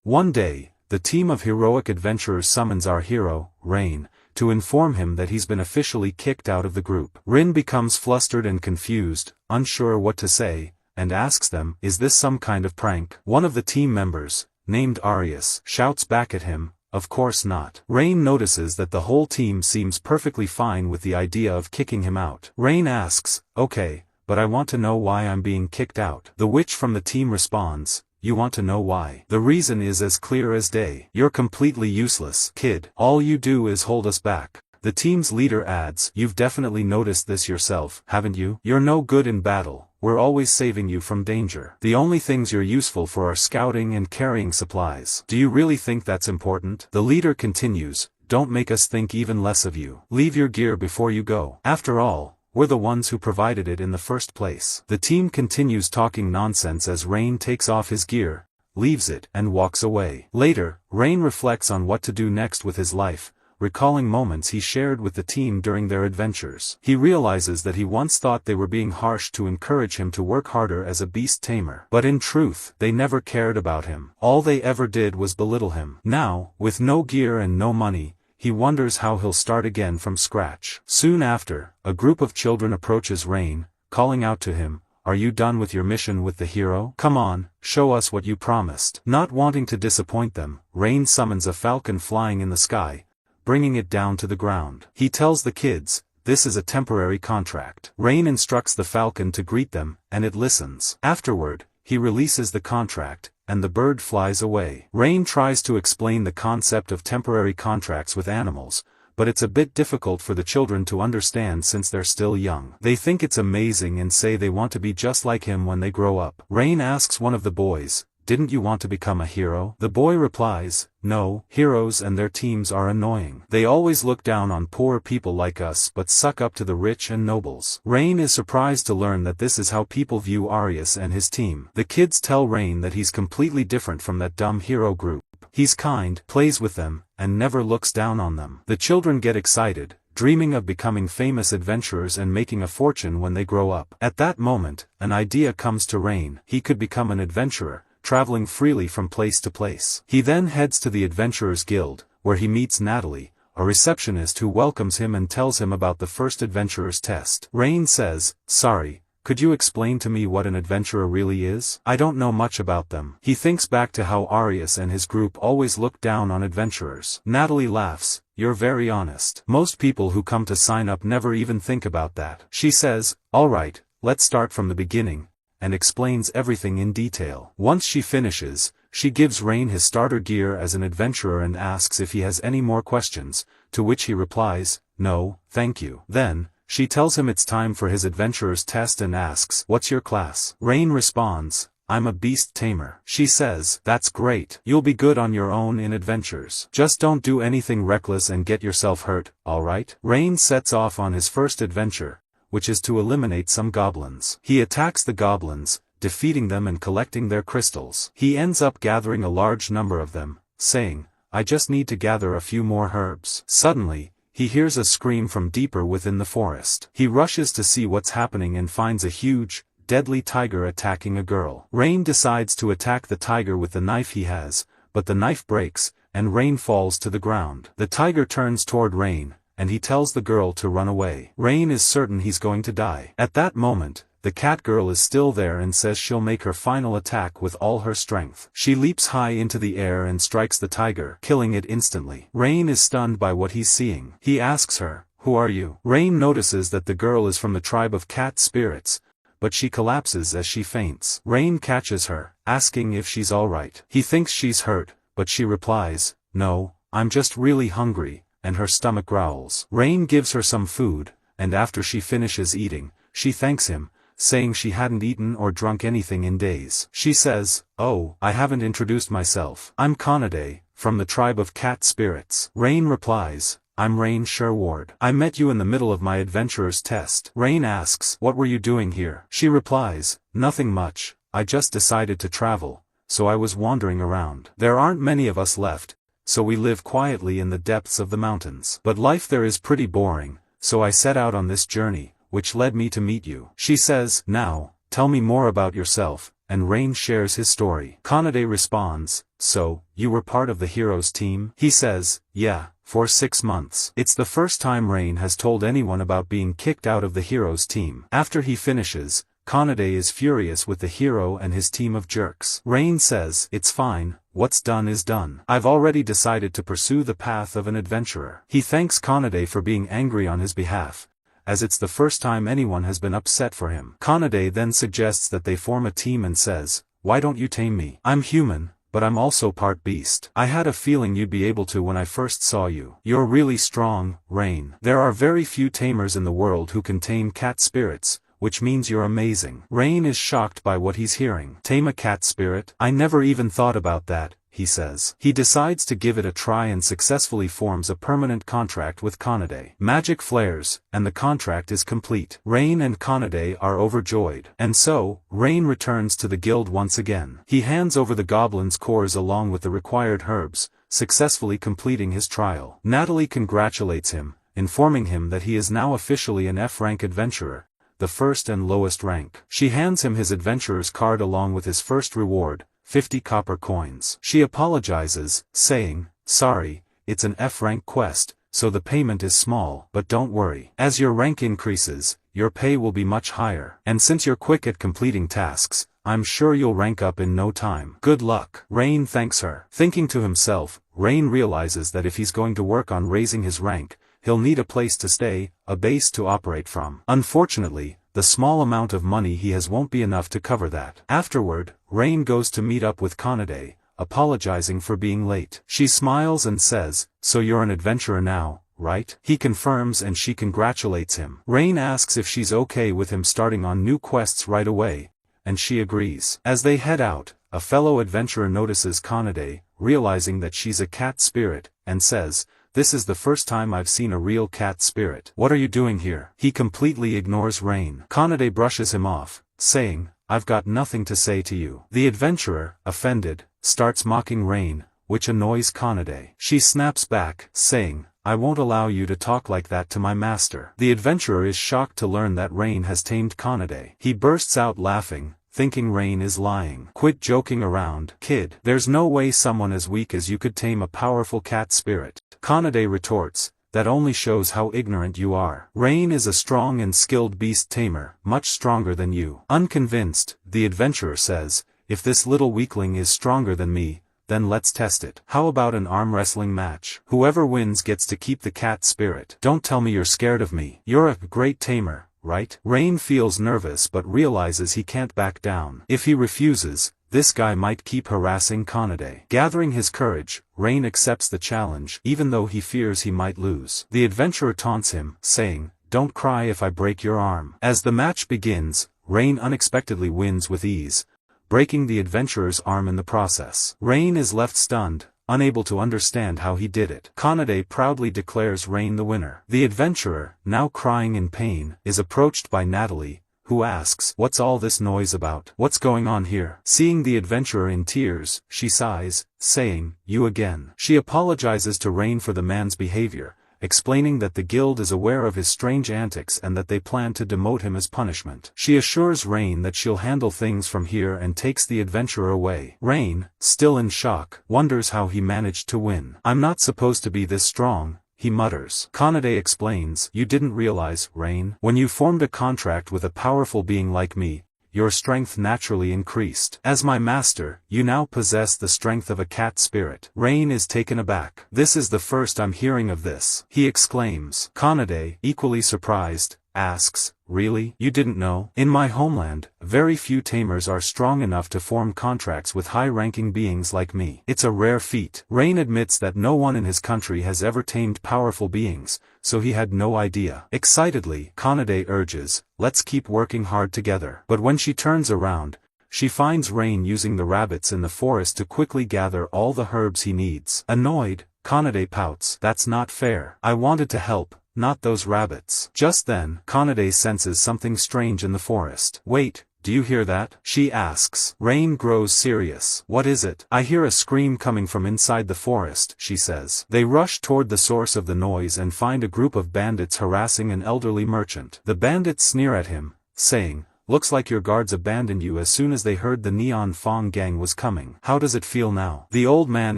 One day, the team of heroic adventurers summons our hero, Rain, to inform him that he's been officially kicked out of the group. Rin becomes flustered and confused, unsure what to say, and asks them, is this some kind of prank? One of the team members, named Arius, shouts back at him, of course not. Rain notices that the whole team seems perfectly fine with the idea of kicking him out. Rain asks, okay, but I want to know why I'm being kicked out. The witch from the team responds, you want to know why? The reason is as clear as day. You're completely useless, kid. All you do is hold us back. The team's leader adds, you've definitely noticed this yourself, haven't you? You're no good in battle. We're always saving you from danger. The only things you're useful for are scouting and carrying supplies. Do you really think that's important? The leader continues, don't make us think even less of you. Leave your gear before you go. After all, we're the ones who provided it in the first place. The team continues talking nonsense as Rain takes off his gear, leaves it, and walks away. Later, Rain reflects on what to do next with his life, recalling moments he shared with the team during their adventures. He realizes that he once thought they were being harsh to encourage him to work harder as a beast tamer. But in truth, they never cared about him. All they ever did was belittle him. Now, with no gear and no money, he wonders how he'll start again from scratch. Soon after, a group of children approaches Rain, calling out to him, are you done with your mission with the hero? Come on, show us what you promised. Not wanting to disappoint them, Rain summons a falcon flying in the sky, bringing it down to the ground. He tells the kids, this is a temporary contract. Rain instructs the falcon to greet them, and it listens. Afterward, he releases the contract, and the bird flies away. Rain tries to explain the concept of temporary contracts with animals, but it's a bit difficult for the children to understand since they're still young. They think it's amazing and say they want to be just like him when they grow up. Rain asks one of the boys, didn't you want to become a hero? The boy replies, no, heroes and their teams are annoying. They always look down on poor people like us but suck up to the rich and nobles. Rain is surprised to learn that this is how people view Arius and his team. The kids tell Rain that he's completely different from that dumb hero group. He's kind, plays with them, and never looks down on them. The children get excited, dreaming of becoming famous adventurers and making a fortune when they grow up. At that moment, an idea comes to Rain. He could become an adventurer, traveling freely from place to place. He then heads to the Adventurers Guild, where he meets Natalie, a receptionist who welcomes him and tells him about the first adventurer's test. Rain says, sorry, could you explain to me what an adventurer really is? I don't know much about them. He thinks back to how Arius and his group always looked down on adventurers. Natalie laughs, you're very honest. Most people who come to sign up never even think about that. She says, alright, let's start from the beginning, and explains everything in detail. Once she finishes, she gives Rain his starter gear as an adventurer and asks if he has any more questions, to which he replies, no, thank you. Then, she tells him it's time for his adventurer's test and asks, what's your class? Rain responds, I'm a beast tamer. She says, that's great. You'll be good on your own in adventures. Just don't do anything reckless and get yourself hurt, alright? Rain sets off on his first adventure, which is to eliminate some goblins. He attacks the goblins, defeating them and collecting their crystals. He ends up gathering a large number of them, saying, I just need to gather a few more herbs. Suddenly, he hears a scream from deeper within the forest. He rushes to see what's happening and finds a huge, deadly tiger attacking a girl. Rain decides to attack the tiger with the knife he has, but the knife breaks, and Rain falls to the ground. The tiger turns toward Rain, and he tells the girl to run away. Rain is certain he's going to die. At that moment, the cat girl is still there and says she'll make her final attack with all her strength. She leaps high into the air and strikes the tiger, killing it instantly. Rain is stunned by what he's seeing. He asks her, who are you? Rain notices that the girl is from the tribe of cat spirits, but she collapses as she faints. Rain catches her, asking if she's alright. He thinks she's hurt, but she replies, no, I'm just really hungry, and her stomach growls. Rain gives her some food, and after she finishes eating, she thanks him, saying she hadn't eaten or drunk anything in days. She says, oh, I haven't introduced myself. I'm Conade, from the tribe of cat spirits. Rain replies, I'm Rain Sherward. I met you in the middle of my adventurer's test. Rain asks, what were you doing here? She replies, nothing much, I just decided to travel, so I was wandering around. There aren't many of us left, so we live quietly in the depths of the mountains. But life there is pretty boring, so I set out on this journey, which led me to meet you. She says, now, tell me more about yourself, and Rain shares his story. Kanade responds, "So, you were part of the hero's team?" He says, "Yeah, for 6 months." It's the first time Rain has told anyone about being kicked out of the hero's team. After he finishes, Kanade is furious with the hero and his team of jerks. Rain says, "It's fine, what's done is done. I've already decided to pursue the path of an adventurer." He thanks Kanade for being angry on his behalf, as it's the first time anyone has been upset for him. Kanade then suggests that they form a team and says, "Why don't you tame me? I'm human, but I'm also part beast. I had a feeling you'd be able to when I first saw you. You're really strong, Rain. There are very few tamers in the world who can tame cat spirits, which means you're amazing." Rain is shocked by what he's hearing. "Tame a cat spirit? I never even thought about that," he says. He decides to give it a try and successfully forms a permanent contract with Kanade. Magic flares, and the contract is complete. Rain and Kanade are overjoyed. And so, Rain returns to the guild once again. He hands over the goblin's cores along with the required herbs, successfully completing his trial. Natalie congratulates him, informing him that he is now officially an F-rank adventurer, the first and lowest rank. She hands him his adventurer's card along with his first reward, 50 copper coins. She apologizes, saying, "Sorry, it's an F-rank quest, so the payment is small, but don't worry. As your rank increases, your pay will be much higher. And since you're quick at completing tasks, I'm sure you'll rank up in no time. Good luck." Rain thanks her. Thinking to himself, Rain realizes that if he's going to work on raising his rank, he'll need a place to stay, a base to operate from. Unfortunately, the small amount of money he has won't be enough to cover that. Afterward, Rain goes to meet up with Kanade, apologizing for being late. She smiles and says, "So you're an adventurer now, right?" He confirms and she congratulates him. Rain asks if she's okay with him starting on new quests right away, and she agrees. As they head out, a fellow adventurer notices Kanade, realizing that she's a cat spirit, and says, "This is the first time I've seen a real cat spirit. What are you doing here?" He completely ignores Rain. Kanade brushes him off, saying, "I've got nothing to say to you." The adventurer, offended, starts mocking Rain, which annoys Kanade. She snaps back, saying, "I won't allow you to talk like that to my master." The adventurer is shocked to learn that Rain has tamed Kanade. He bursts out laughing, thinking Rain is lying. "Quit joking around, kid. There's no way someone as weak as you could tame a powerful cat spirit." Kanade retorts, "That only shows how ignorant you are. Rain is a strong and skilled beast tamer, much stronger than you." Unconvinced, the adventurer says, "If this little weakling is stronger than me, then let's test it. How about an arm wrestling match? Whoever wins gets to keep the cat spirit. Don't tell me you're scared of me. You're a great tamer, right?" Rain feels nervous but realizes he can't back down. If he refuses, this guy might keep harassing Kanade. Gathering his courage, Rain accepts the challenge, even though he fears he might lose. The adventurer taunts him, saying, "Don't cry if I break your arm." As the match begins, Rain unexpectedly wins with ease, breaking the adventurer's arm in the process. Rain is left stunned, unable to understand how he did it. Kanade proudly declares Rain the winner. The adventurer, now crying in pain, is approached by Natalie, who asks, "What's all this noise about? What's going on here?" Seeing the adventurer in tears, she sighs, saying, "You again." She apologizes to Rain for the man's behavior, explaining that the guild is aware of his strange antics and that they plan to demote him as punishment. She assures Rain that she'll handle things from here and takes the adventurer away. Rain, still in shock, wonders how he managed to win. "I'm not supposed to be this strong," he mutters. Kanade explains, "You didn't realize, Rain, when you formed a contract with a powerful being like me, your strength naturally increased. As my master, you now possess the strength of a cat spirit." Rain is taken aback. "This is the first I'm hearing of this," he exclaims. Kanade, equally surprised, asks, "Really? You didn't know? In my homeland, very few tamers are strong enough to form contracts with high-ranking beings like me. It's a rare feat." Rain admits that no one in his country has ever tamed powerful beings, so he had no idea. Excitedly, Kanade urges, "Let's keep working hard together." But when she turns around, she finds Rain using the rabbits in the forest to quickly gather all the herbs he needs. Annoyed, Kanade pouts, "That's not fair. I wanted to help, not those rabbits." Just then, Kanade senses something strange in the forest. "Wait, do you hear that?" she asks. Rain grows serious. "What is it?" "I hear a scream coming from inside the forest," she says. They rush toward the source of the noise and find a group of bandits harassing an elderly merchant. The bandits sneer at him, saying, looks like your guards abandoned you as soon as they heard the Neon Fong gang was coming. How does it feel now? The old man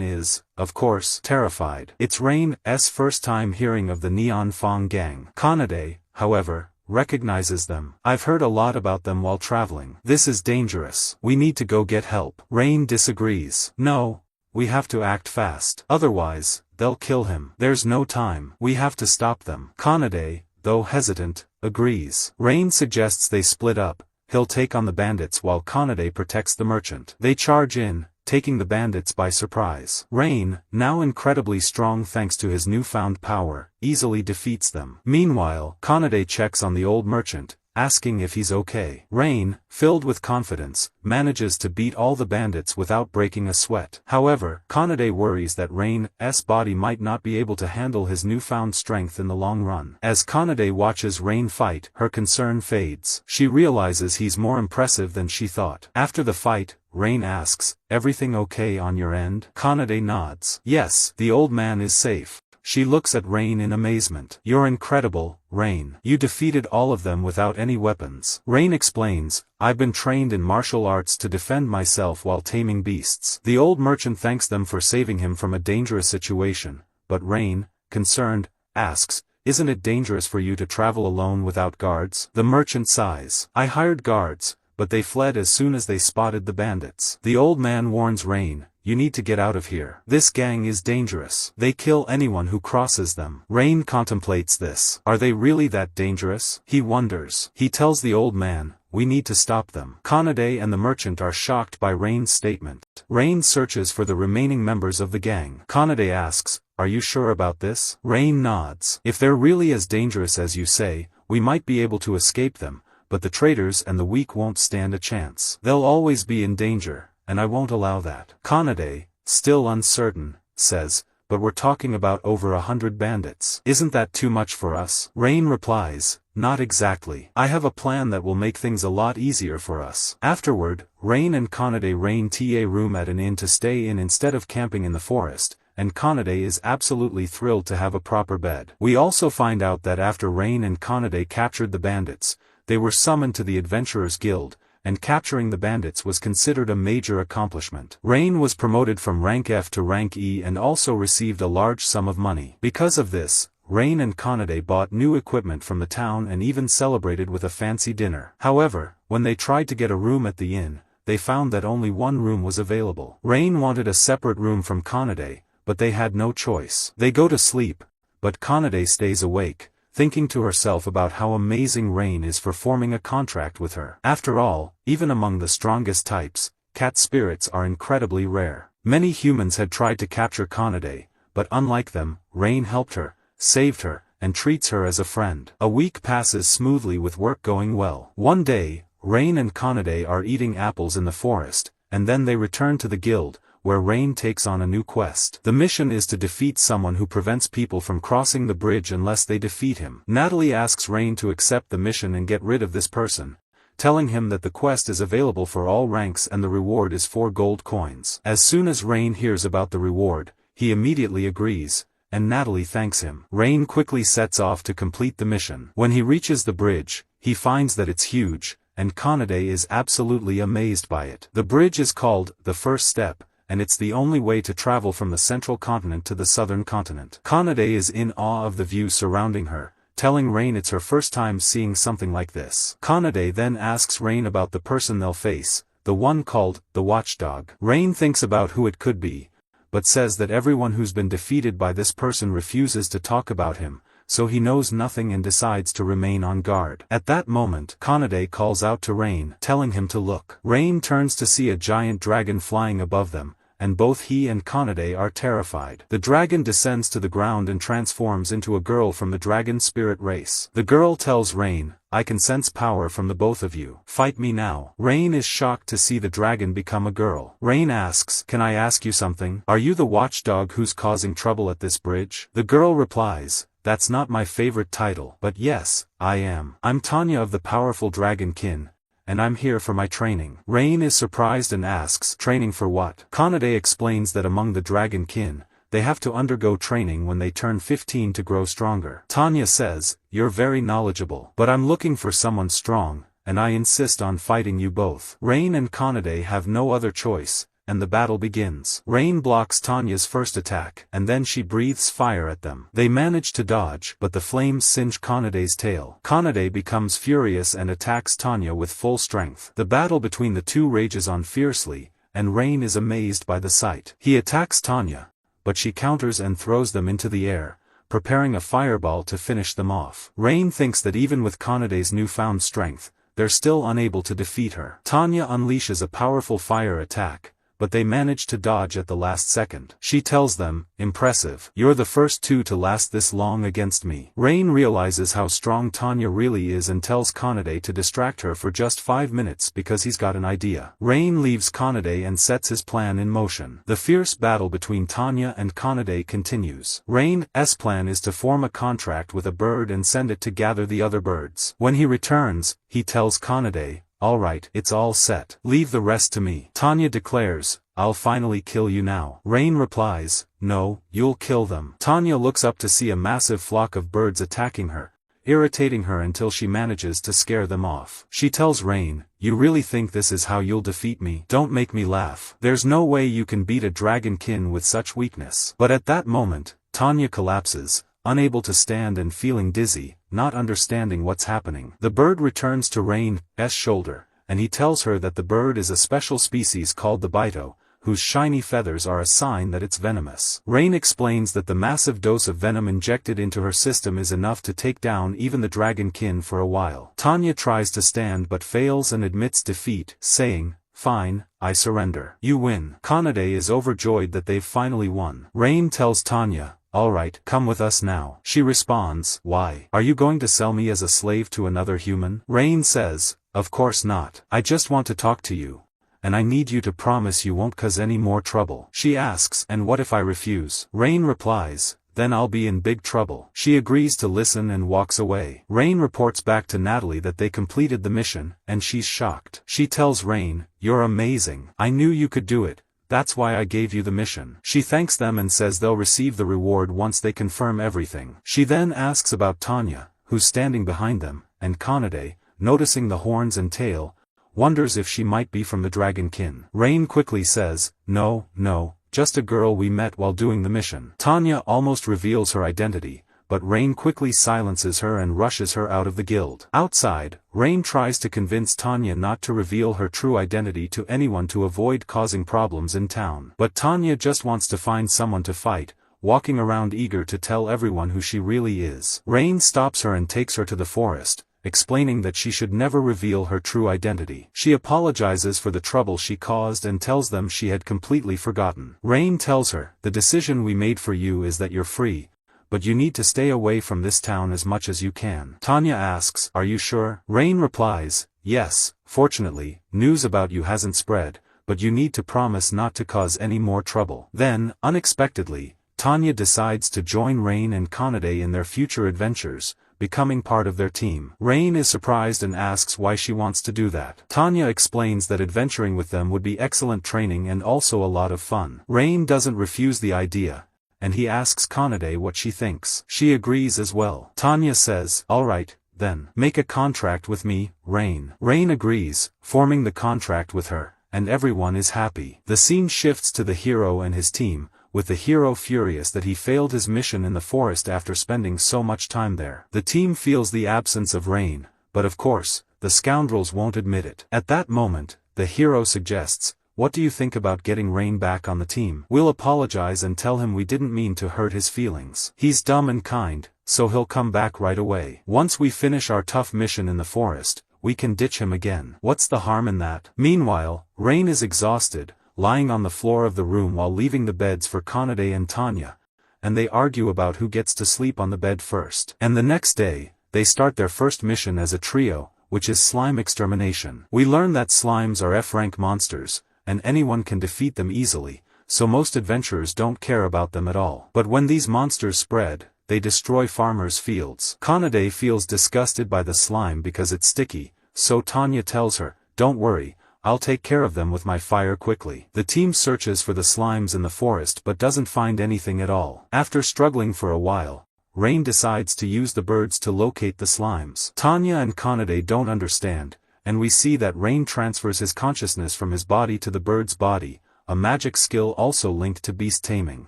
is, of course, terrified. It's Rain's first time hearing of the Neon Fong gang. Kanade, however, recognizes them. I've heard a lot about them while traveling. This is dangerous. We need to go get help. Rain disagrees. No. We have to act fast. Otherwise, they'll kill him. There's no time. We have to stop them. Kanade, though hesitant, agrees. Rain suggests they split up. He'll take on the bandits while Kanade protects the merchant. They charge in, taking the bandits by surprise. Rain, now incredibly strong thanks to his newfound power, easily defeats them. Meanwhile, Kanade checks on the old merchant, asking if he's okay. Rain, filled with confidence, manages to beat all the bandits without breaking a sweat. However, Kanade worries that Rain's body might not be able to handle his newfound strength in the long run. As Kanade watches Rain fight, her concern fades. She realizes he's more impressive than she thought. After the fight, Rain asks, "Everything okay on your end?" Kanade nods. Yes, the old man is safe. She looks at Rain in amazement. "You're incredible, Rain. You defeated all of them without any weapons." Rain explains, "I've been trained in martial arts to defend myself while taming beasts." The old merchant thanks them for saving him from a dangerous situation, but Rain, concerned, asks, "Isn't it dangerous for you to travel alone without guards?" The merchant sighs. "I hired guards, but they fled as soon as they spotted the bandits." The old man warns Rain, "You need to get out of here. This gang is dangerous. They kill anyone who crosses them." Rain contemplates this. Are they really that dangerous? He wonders. He tells the old man, "We need to stop them." Kanade and the merchant are shocked by Rain's statement. Rain searches for the remaining members of the gang. Kanade asks, "Are you sure about this?" Rain nods. "If they're really as dangerous as you say, we might be able to escape them, but the traitors and the weak won't stand a chance. They'll always be in danger, and I won't allow that." Kanade, still uncertain, says, "But we're talking about over 100 bandits. Isn't that too much for us?" Rain replies, "Not exactly. I have a plan that will make things a lot easier for us." Afterward, Rain and Kanade rent a room at an inn to stay in instead of camping in the forest, and Kanade is absolutely thrilled to have a proper bed. We also find out that after Rain and Kanade captured the bandits, they were summoned to the Adventurers Guild, and capturing the bandits was considered a major accomplishment. Rain was promoted from rank F to rank E and also received a large sum of money. Because of this, Rain and Kanade bought new equipment from the town and even celebrated with a fancy dinner. However, when they tried to get a room at the inn, they found that only one room was available. Rain wanted a separate room from Kanade, but they had no choice. They go to sleep, but Kanade stays awake, thinking to herself about how amazing Rain is for forming a contract with her. After all, even among the strongest types, cat spirits are incredibly rare. Many humans had tried to capture Kanade, but unlike them, Rain helped her, saved her, and treats her as a friend. A week passes smoothly with work going well. One day, Rain and Kanade are eating apples in the forest, and then they return to the guild, where Rain takes on a new quest. The mission is to defeat someone who prevents people from crossing the bridge unless they defeat him. Natalie asks Rain to accept the mission and get rid of this person, telling him that the quest is available for all ranks and the reward is 4 gold coins. As soon as Rain hears about the reward, he immediately agrees, and Natalie thanks him. Rain quickly sets off to complete the mission. When he reaches the bridge, he finds that it's huge, and Kanade is absolutely amazed by it. The bridge is called the First Step, and it's the only way to travel from the central continent to the southern continent. Kanade is in awe of the view surrounding her, telling Rain it's her first time seeing something like this. Kanade then asks Rain about the person they'll face, the one called the Watchdog. Rain thinks about who it could be, but says that everyone who's been defeated by this person refuses to talk about him, so he knows nothing and decides to remain on guard. At that moment, Kanade calls out to Rain, telling him to look. Rain turns to see a giant dragon flying above them, and both he and Kanade are terrified. The dragon descends to the ground and transforms into a girl from the dragon spirit race. The girl tells Rain, "I can sense power from the both of you. Fight me now." Rain is shocked to see the dragon become a girl. Rain asks, "Can I ask you something? Are you the watchdog who's causing trouble at this bridge?" The girl replies, "That's not my favorite title, but yes, I am. I'm Tanya of the powerful dragon kin, and I'm here for my training." Rain is surprised and asks, "Training for what?" Kanade explains that among the dragon kin, they have to undergo training when they turn 15 to grow stronger. Tanya says, "You're very knowledgeable, but I'm looking for someone strong, and I insist on fighting you both. Rain and Kanade have no other choice, and the battle begins. Rain blocks Tanya's first attack, and then she breathes fire at them. They manage to dodge, but the flames singe Kanade's tail. Kanade becomes furious and attacks Tanya with full strength. The battle between the two rages on fiercely, and Rain is amazed by the sight. He attacks Tanya, but she counters and throws them into the air, preparing a fireball to finish them off. Rain thinks that even with Kanade's newfound strength, they're still unable to defeat her. Tanya unleashes a powerful fire attack, but they manage to dodge at the last second. She tells them, "Impressive. You're the first two to last this long against me." Rain realizes how strong Tanya really is and tells Kanade to distract her for just 5 minutes because he's got an idea. Rain leaves Kanade and sets his plan in motion. The fierce battle between Tanya and Kanade continues. Rain's plan is to form a contract with a bird and send it to gather the other birds. When he returns, he tells Kanade, "Alright, it's all set. Leave the rest to me." Tanya declares, "I'll finally kill you now." Rain replies, "No, you'll kill them." Tanya looks up to see a massive flock of birds attacking her, irritating her until she manages to scare them off. She tells Rain, "You really think this is how you'll defeat me? Don't make me laugh. There's no way you can beat a dragonkin with such weakness." But at that moment, Tanya collapses, unable to stand and feeling dizzy, not understanding what's happening. The bird returns to Rain's shoulder, and he tells her that the bird is a special species called the Bito, whose shiny feathers are a sign that it's venomous. Rain explains that the massive dose of venom injected into her system is enough to take down even the dragonkin for a while. Tanya tries to stand but fails and admits defeat, saying, "Fine, I surrender." "You win." Kanade is overjoyed that they've finally won. Rain tells Tanya, "Alright, come with us now." She responds, "Why? Are you going to sell me as a slave to another human?" Rain says, "Of course not. I just want to talk to you, and I need you to promise you won't cause any more trouble." She asks, "And what if I refuse?" Rain replies, "Then I'll be in big trouble." She agrees to listen and walks away. Rain reports back to Natalie that they completed the mission, and she's shocked. She tells Rain, "You're amazing. I knew you could do it. That's why I gave you the mission." She thanks them and says they'll receive the reward once they confirm everything. She then asks about Tanya, who's standing behind them, and Kanade, noticing the horns and tail, wonders if she might be from the dragonkin. Rain quickly says, No, just a girl we met while doing the mission." Tanya almost reveals her identity, but Rain quickly silences her and rushes her out of the guild. Outside, Rain tries to convince Tanya not to reveal her true identity to anyone to avoid causing problems in town. But Tanya just wants to find someone to fight, walking around eager to tell everyone who she really is. Rain stops her and takes her to the forest, explaining that she should never reveal her true identity. She apologizes for the trouble she caused and tells them she had completely forgotten. Rain tells her, "The decision we made for you is that you're free, but you need to stay away from this town as much as you can." Tanya asks, "Are you sure?" Rain replies, "Yes, fortunately, news about you hasn't spread, but you need to promise not to cause any more trouble." Then, unexpectedly, Tanya decides to join Rain and Kanade in their future adventures, becoming part of their team. Rain is surprised and asks why she wants to do that. Tanya explains that adventuring with them would be excellent training and also a lot of fun. Rain doesn't refuse the idea, and he asks Kanade what she thinks. She agrees as well. Tanya says, "Alright, then, make a contract with me, Rain." Rain agrees, forming the contract with her, and everyone is happy. The scene shifts to the hero and his team, with the hero furious that he failed his mission in the forest after spending so much time there. The team feels the absence of Rain, but of course, the scoundrels won't admit it. At that moment, the hero suggests, "What do you think about getting Rain back on the team? We'll apologize and tell him we didn't mean to hurt his feelings. He's dumb and kind, so he'll come back right away. Once we finish our tough mission in the forest, we can ditch him again. What's the harm in that?" Meanwhile, Rain is exhausted, lying on the floor of the room while leaving the beds for Kanade and Tanya, and they argue about who gets to sleep on the bed first. And the next day, they start their first mission as a trio, which is slime extermination. We learn that slimes are F-rank monsters, and anyone can defeat them easily, so most adventurers don't care about them at all. But when these monsters spread, they destroy farmers' fields. Kanade feels disgusted by the slime because it's sticky, so Tanya tells her, "Don't worry, I'll take care of them with my fire quickly." The team searches for the slimes in the forest but doesn't find anything at all. After struggling for a while, Rain decides to use the birds to locate the slimes. Tanya and Kanade don't understand, and we see that Rain transfers his consciousness from his body to the bird's body, a magic skill also linked to beast taming.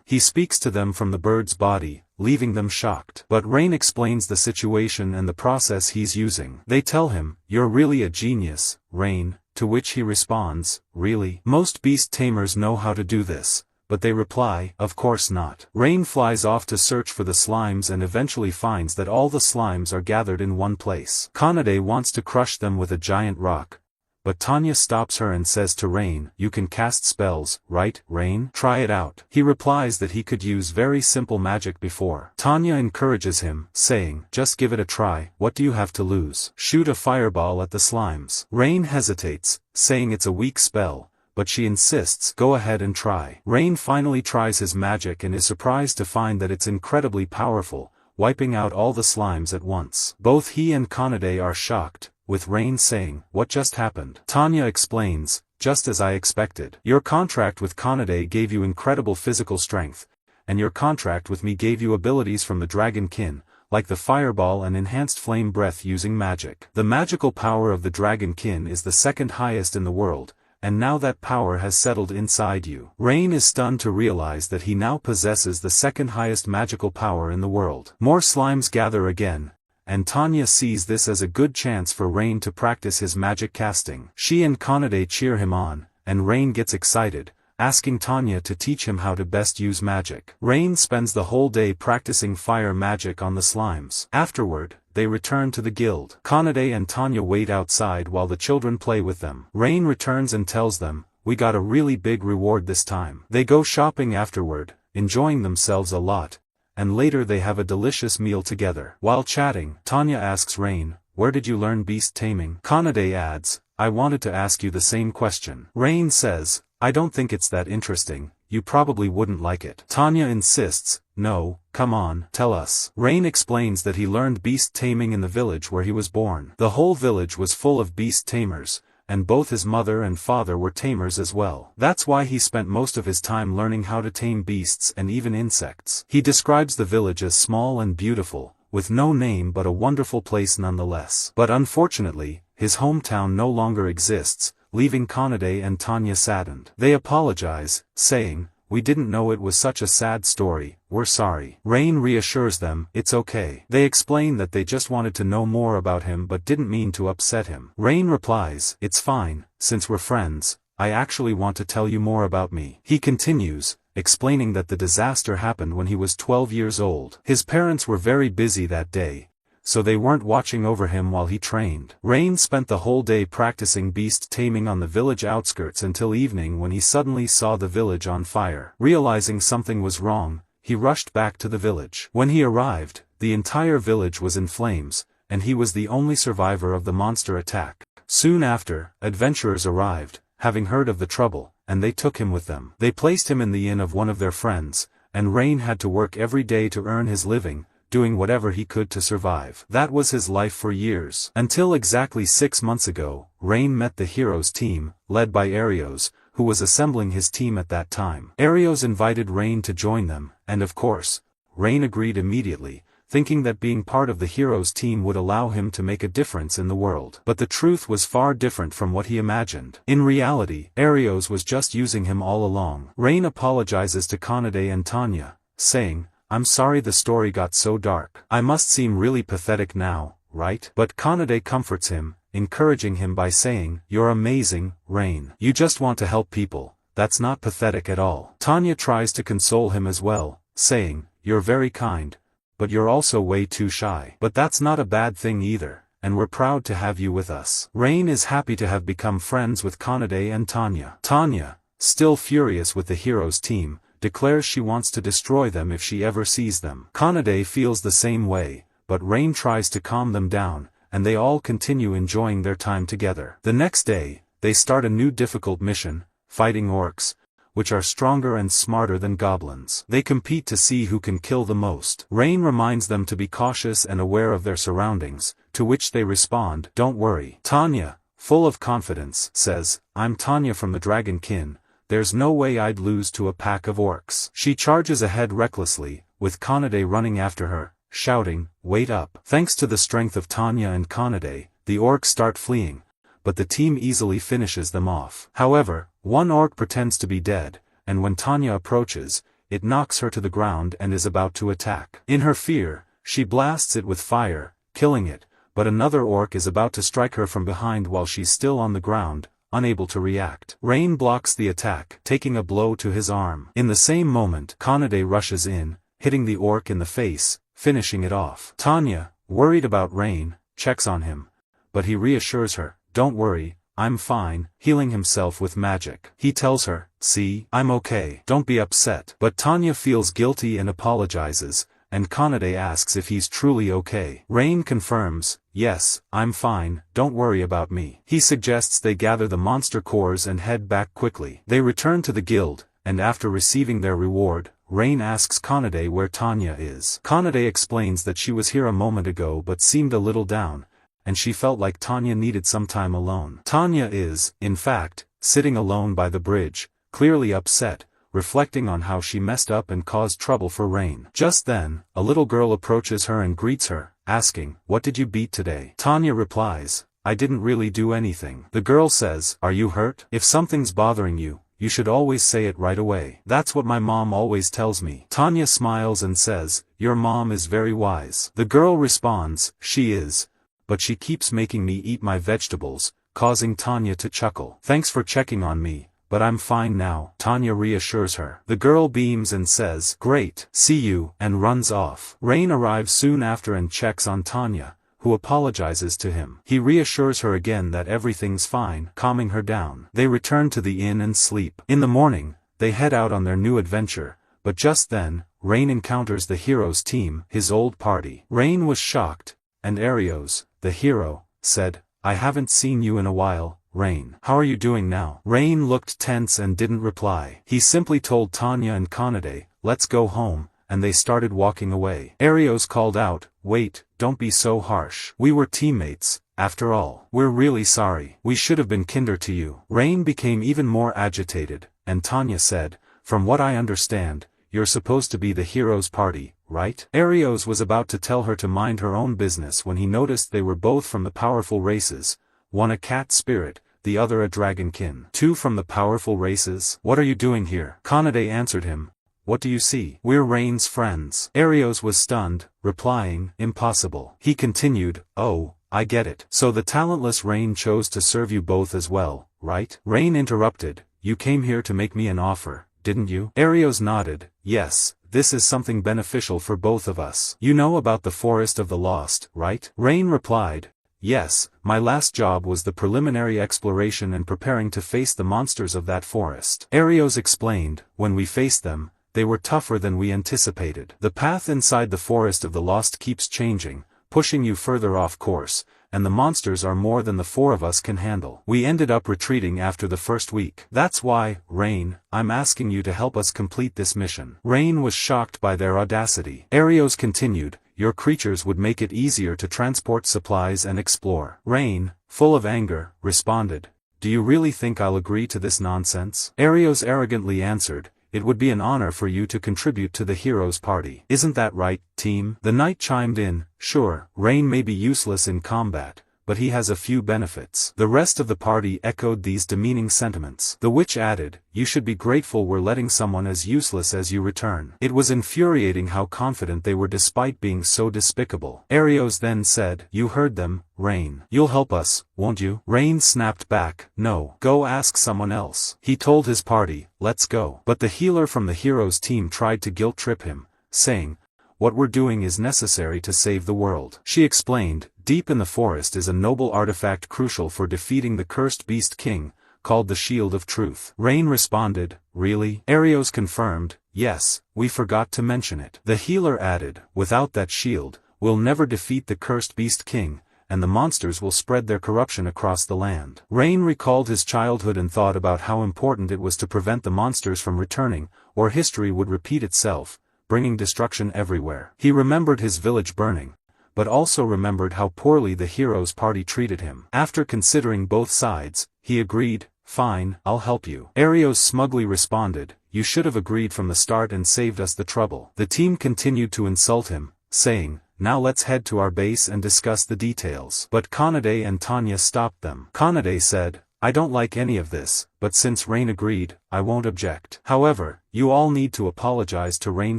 He speaks to them from the bird's body, leaving them shocked. But Rain explains the situation and the process he's using. They tell him, "You're really a genius, Rain," to which he responds, "Really? Most beast tamers know how to do this." But they reply, "Of course not." Rain flies off to search for the slimes and eventually finds that all the slimes are gathered in one place. Kanade wants to crush them with a giant rock, but Tanya stops her and says to Rain, "You can cast spells, right, Rain? Try it out." He replies that he could use very simple magic before. Tanya encourages him, saying, "Just give it a try, what do you have to lose? Shoot a fireball at the slimes." Rain hesitates, saying it's a weak spell, but she insists, "Go ahead and try." Rain finally tries his magic and is surprised to find that it's incredibly powerful, wiping out all the slimes at once. Both he and Kanade are shocked, with Rain saying, "What just happened?" Tanya explains, "Just as I expected. Your contract with Kanade gave you incredible physical strength, and your contract with me gave you abilities from the dragon kin, like the fireball and enhanced flame breath using magic. The magical power of the dragon kin is the second highest in the world, and now that power has settled inside you." Rain is stunned to realize that he now possesses the second highest magical power in the world. More slimes gather again, and Tanya sees this as a good chance for Rain to practice his magic casting. She and Kanade cheer him on, and Rain gets excited, asking Tanya to teach him how to best use magic. Rain spends the whole day practicing fire magic on the slimes. Afterward, they return to the guild. Kanade and Tanya wait outside while the children play with them. Rain returns and tells them, "We got a really big reward this time." They go shopping afterward, enjoying themselves a lot, and later they have a delicious meal together. While chatting, Tanya asks Rain, "Where did you learn beast taming?" Kanade adds, "I wanted to ask you the same question." Rain says, "I don't think it's that interesting, you probably wouldn't like it." Tanya insists, "No, come on, tell us." Rain explains that he learned beast taming in the village where he was born. The whole village was full of beast tamers, and both his mother and father were tamers as well. That's why he spent most of his time learning how to tame beasts and even insects. He describes the village as small and beautiful, with no name but a wonderful place nonetheless. But unfortunately, his hometown no longer exists, leaving Kanade and Tanya saddened. They apologize, saying, "We didn't know it was such a sad story, we're sorry." Rain reassures them, "It's okay." They explain that they just wanted to know more about him but didn't mean to upset him. Rain replies, "It's fine, since we're friends, I actually want to tell you more about me." He continues, explaining that the disaster happened when he was 12 years old. His parents were very busy that day, so they weren't watching over him while he trained. Rain spent the whole day practicing beast taming on the village outskirts until evening when he suddenly saw the village on fire. Realizing something was wrong, he rushed back to the village. When he arrived, the entire village was in flames, and he was the only survivor of the monster attack. Soon after, adventurers arrived, having heard of the trouble, and they took him with them. They placed him in the inn of one of their friends, and Rain had to work every day to earn his living, doing whatever he could to survive. That was his life for years. Until exactly 6 months ago, Rain met the heroes team, led by Arios, who was assembling his team at that time. Arios invited Rain to join them, and of course, Rain agreed immediately, thinking that being part of the heroes team would allow him to make a difference in the world. But the truth was far different from what he imagined. In reality, Arios was just using him all along. Rain apologizes to Kanade and Tanya, saying, "I'm sorry the story got so dark. I must seem really pathetic now, right?" But Kanade comforts him, encouraging him by saying, "You're amazing, Rain. You just want to help people, that's not pathetic at all." Tanya tries to console him as well, saying, "You're very kind, but you're also way too shy. But that's not a bad thing either, and we're proud to have you with us." Rain is happy to have become friends with Kanade and Tanya. Tanya, still furious with the heroes team, declares she wants to destroy them if she ever sees them. Kanade feels the same way, but Rain tries to calm them down, and they all continue enjoying their time together. The next day, they start a new difficult mission, fighting orcs, which are stronger and smarter than goblins. They compete to see who can kill the most. Rain reminds them to be cautious and aware of their surroundings, to which they respond, "Don't worry." Tanya, full of confidence, says, "I'm Tanya from the Dragon Kin. There's no way I'd lose to a pack of orcs." She charges ahead recklessly, with Kanade running after her, shouting, "Wait up." Thanks to the strength of Tanya and Kanade, the orcs start fleeing, but the team easily finishes them off. However, one orc pretends to be dead, and when Tanya approaches, it knocks her to the ground and is about to attack. In her fear, she blasts it with fire, killing it, but another orc is about to strike her from behind while she's still on the ground, unable to react. Rain blocks the attack, taking a blow to his arm. In the same moment, Kanade rushes in, hitting the orc in the face, finishing it off. Tanya, worried about Rain, checks on him, but he reassures her, "Don't worry, I'm fine," healing himself with magic. He tells her, "See, I'm okay, don't be upset." But Tanya feels guilty and apologizes, and Kanade asks if he's truly okay. Rain confirms, "Yes, I'm fine, don't worry about me." He suggests they gather the monster cores and head back quickly. They return to the guild, and after receiving their reward, Rain asks Kanade where Tanya is. Kanade explains that she was here a moment ago but seemed a little down, and she felt like Tanya needed some time alone. Tanya is, in fact, sitting alone by the bridge, clearly upset, reflecting on how she messed up and caused trouble for Rain. Just then, a little girl approaches her and greets her, asking, "What did you beat today?" Tanya replies, "I didn't really do anything." The girl says, "Are you hurt? If something's bothering you, you should always say it right away. That's what my mom always tells me." Tanya smiles and says, "Your mom is very wise." The girl responds, "She is, but she keeps making me eat my vegetables," causing Tanya to chuckle. "Thanks for checking on me, but I'm fine now," Tanya reassures her. The girl beams and says, "Great, see you," and runs off. Rain arrives soon after and checks on Tanya, who apologizes to him. He reassures her again that everything's fine, calming her down. They return to the inn and sleep. In the morning, they head out on their new adventure, but just then, Rain encounters the hero's team, his old party. Rain was shocked, and Arios, the hero, said, "I haven't seen you in a while, Rain. How are you doing now?" Rain looked tense and didn't reply. He simply told Tanya and Kanade, "Let's go home," and they started walking away. Arios called out, "Wait, don't be so harsh. We were teammates, after all. We're really sorry. We should have been kinder to you." Rain became even more agitated, and Tanya said, "From what I understand, you're supposed to be the hero's party, right?" Arios was about to tell her to mind her own business when he noticed they were both from the powerful races, one a cat spirit, the other a dragonkin. "Two from the powerful races? What are you doing here?" Kanade answered him, "What do you see? We're Rain's friends." Arios was stunned, replying, "Impossible." He continued, "Oh, I get it. So the talentless Rain chose to serve you both as well, right?" Rain interrupted, "You came here to make me an offer, didn't you?" Arios nodded, "Yes, this is something beneficial for both of us. You know about the Forest of the Lost, right?" Rain replied, "Yes, my last job was the preliminary exploration and preparing to face the monsters of that forest." Arios explained, "When we faced them, they were tougher than we anticipated. The path inside the Forest of the Lost keeps changing, pushing you further off course, and the monsters are more than the four of us can handle. We ended up retreating after the first week. That's why, Rain, I'm asking you to help us complete this mission." Rain was shocked by their audacity. Arios continued, "Your creatures would make it easier to transport supplies and explore." Rain, full of anger, responded, "Do you really think I'll agree to this nonsense?" Arios arrogantly answered, "It would be an honor for you to contribute to the hero's party. Isn't that right, team?" The knight chimed in, "Sure, Rain may be useless in combat, but he has a few benefits." The rest of the party echoed these demeaning sentiments. The witch added, "You should be grateful we're letting someone as useless as you return." It was infuriating how confident they were despite being so despicable. Arios then said, "You heard them, Rain. You'll help us, won't you?" Rain snapped back, "No. Go ask someone else." He told his party, "Let's go." But the healer from the hero's team tried to guilt-trip him, saying, "What we're doing is necessary to save the world." She explained, "Deep in the forest is a noble artifact crucial for defeating the cursed beast king, called the Shield of Truth." Rain responded, "Really?" Arios confirmed, "Yes, we forgot to mention it." The healer added, "Without that shield, we'll never defeat the cursed beast king, and the monsters will spread their corruption across the land." Rain recalled his childhood and thought about how important it was to prevent the monsters from returning, or history would repeat itself, bringing destruction everywhere. He remembered his village burning, but also remembered how poorly the hero's party treated him. After considering both sides, he agreed, "Fine, I'll help you." Arios smugly responded, "You should have agreed from the start and saved us the trouble." The team continued to insult him, saying, now let's head to our base and discuss the details. But Kanade and Tanya stopped them. Kanade said, I don't like any of this, but since Rain agreed, I won't object. However, you all need to apologize to Rain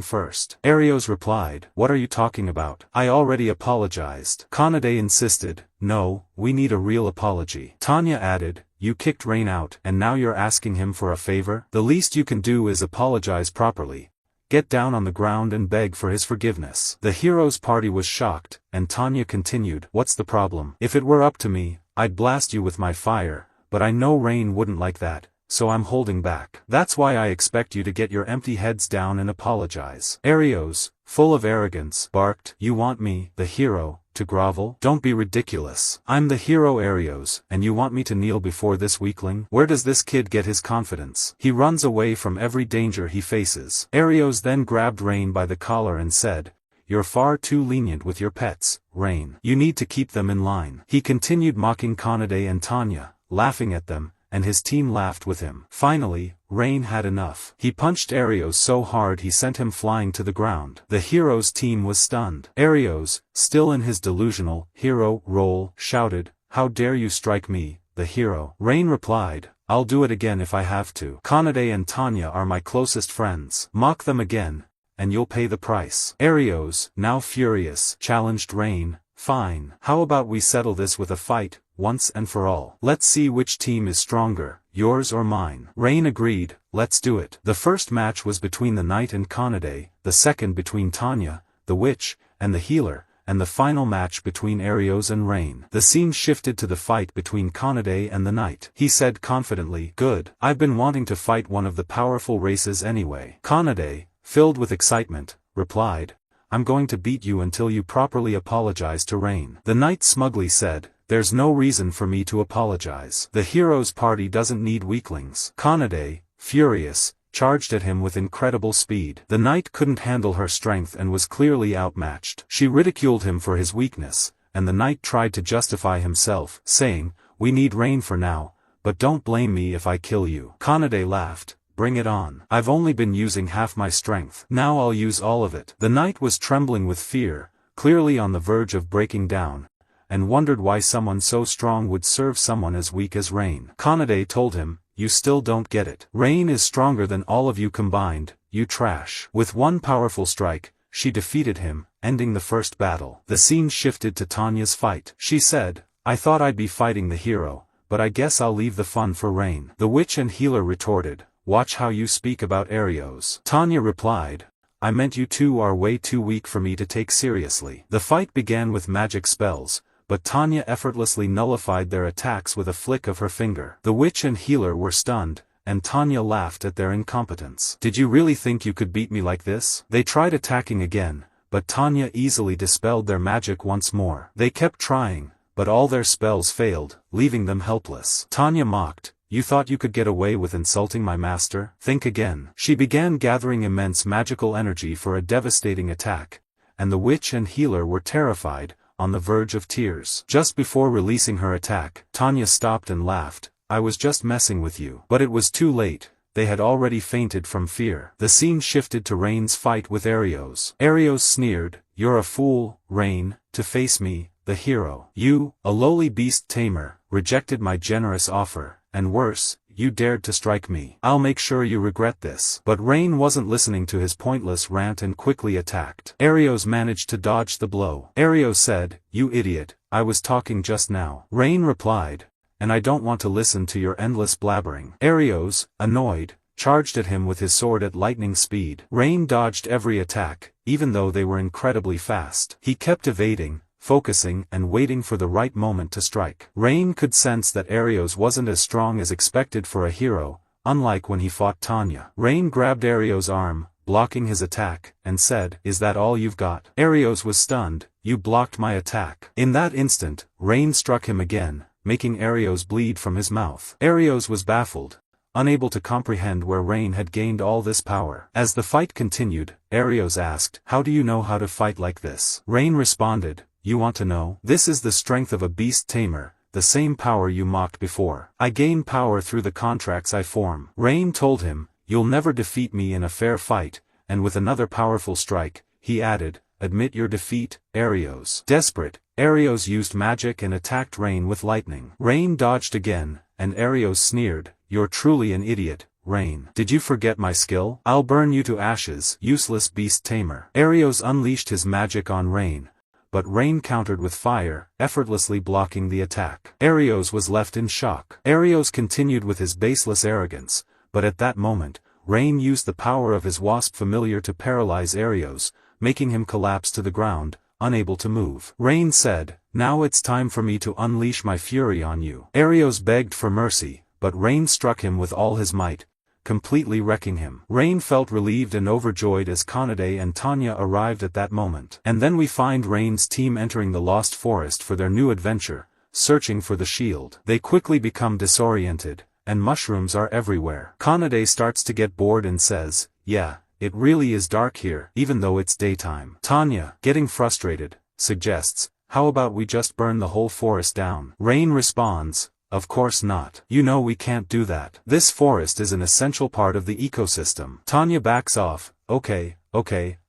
first. Arios replied, what are you talking about? I already apologized. Kanade insisted, no, we need a real apology. Tanya added, you kicked Rain out, and now you're asking him for a favor? The least you can do is apologize properly. Get down on the ground and beg for his forgiveness. The hero's party was shocked, and Tanya continued, what's the problem? If it were up to me, I'd blast you with my fire. But I know Rain wouldn't like that, so I'm holding back. That's why I expect you to get your empty heads down and apologize. Arios, full of arrogance, barked, you want me, the hero, to grovel? Don't be ridiculous. I'm the hero Arios, and you want me to kneel before this weakling? Where does this kid get his confidence? He runs away from every danger he faces. Arios then grabbed Rain by the collar and said, you're far too lenient with your pets, Rain. You need to keep them in line. He continued mocking Kanade and Tanya, laughing at them, and his team laughed with him. Finally, Rain had enough. He punched Arios so hard he sent him flying to the ground. The hero's team was stunned. Arios, still in his delusional hero role, shouted, how dare you strike me, the hero? Rain replied, I'll do it again if I have to. Kanade and Tanya are my closest friends. Mock them again, and you'll pay the price. Arios, now furious, challenged Rain, fine. How about we settle this with a fight, once and for all? Let's see which team is stronger, yours or mine. Rain agreed, let's do it. The first match was between the knight and Kanade, the second between Tanya, the witch, and the healer, and the final match between Arios and Rain. The scene shifted to the fight between Kanade and the knight. He said confidently, good, I've been wanting to fight one of the powerful races anyway. Kanade, filled with excitement, replied, I'm going to beat you until you properly apologize to Rain. The knight smugly said, there's no reason for me to apologize. The hero's party doesn't need weaklings. Kanade, furious, charged at him with incredible speed. The knight couldn't handle her strength and was clearly outmatched. She ridiculed him for his weakness, and the knight tried to justify himself, saying, we need Rain for now, but don't blame me if I kill you. Kanade laughed, bring it on. I've only been using half my strength. Now I'll use all of it. The knight was trembling with fear, clearly on the verge of breaking down, and wondered why someone so strong would serve someone as weak as Rain. Kanade told him, you still don't get it. Rain is stronger than all of you combined, you trash. With one powerful strike, she defeated him, ending the first battle. The scene shifted to Tanya's fight. She said, I thought I'd be fighting the hero, but I guess I'll leave the fun for Rain. The witch and healer retorted, watch how you speak about Arios. Tanya replied, I meant you two are way too weak for me to take seriously. The fight began with magic spells, but Tanya effortlessly nullified their attacks with a flick of her finger. The witch and healer were stunned, and Tanya laughed at their incompetence. Did you really think you could beat me like this? They tried attacking again, but Tanya easily dispelled their magic once more. They kept trying, but all their spells failed, leaving them helpless. Tanya mocked, you thought you could get away with insulting my master? Think again. She began gathering immense magical energy for a devastating attack, and the witch and healer were terrified, on the verge of tears. Just before releasing her attack, Tanya stopped and laughed, I was just messing with you. But it was too late, they had already fainted from fear. The scene shifted to Rain's fight with Arios. Arios sneered, you're a fool, Rain, to face me, the hero. You, a lowly beast tamer, rejected my generous offer, and worse, you dared to strike me. I'll make sure you regret this. But Rain wasn't listening to his pointless rant and quickly attacked. Arios managed to dodge the blow. Arios said, you idiot, I was talking just now. Rain replied, and I don't want to listen to your endless blabbering. Arios, annoyed, charged at him with his sword at lightning speed. Rain dodged every attack, even though they were incredibly fast. He kept evading, focusing and waiting for the right moment to strike. Rain could sense that Arios wasn't as strong as expected for a hero, unlike when he fought Tanya. Rain grabbed Arios' arm, blocking his attack, and said, is that all you've got? Arios was stunned, you blocked my attack. In that instant, Rain struck him again, making Arios bleed from his mouth. Arios was baffled, unable to comprehend where Rain had gained all this power. As the fight continued, Arios asked, how do you know how to fight like this? Rain responded, you want to know? This is the strength of a beast tamer, the same power you mocked before. I gain power through the contracts I form. Rain told him, you'll never defeat me in a fair fight, and with another powerful strike, he added, admit your defeat, Arios. Desperate, Arios used magic and attacked Rain with lightning. Rain dodged again, and Arios sneered, "You're truly an idiot, Rain. Did you forget my skill? I'll burn you to ashes, useless beast Tamer." Arios unleashed his magic on Rain, but Rain countered with fire, effortlessly blocking the attack. Arios was left in shock. Arios continued with his baseless arrogance, but at that moment, Rain used the power of his wasp familiar to paralyze Arios, making him collapse to the ground, unable to move. Rain said, "Now it's time for me to unleash my fury on you." Arios begged for mercy, but Rain struck him with all his might, completely wrecking him. Rain felt relieved and overjoyed as Kanade and Tanya arrived at that moment. And then we find Rain's team entering the Lost Forest for their new adventure, searching for the shield. They quickly become disoriented, and mushrooms are everywhere. Kanade starts to get bored and says, "Yeah, it really is dark here, even though it's daytime." Tanya, getting frustrated, suggests, "How about we just burn the whole forest down?" Rain responds, "Of course not. You know we can't do that. This forest is an essential part of the ecosystem." Tanya backs off, okay,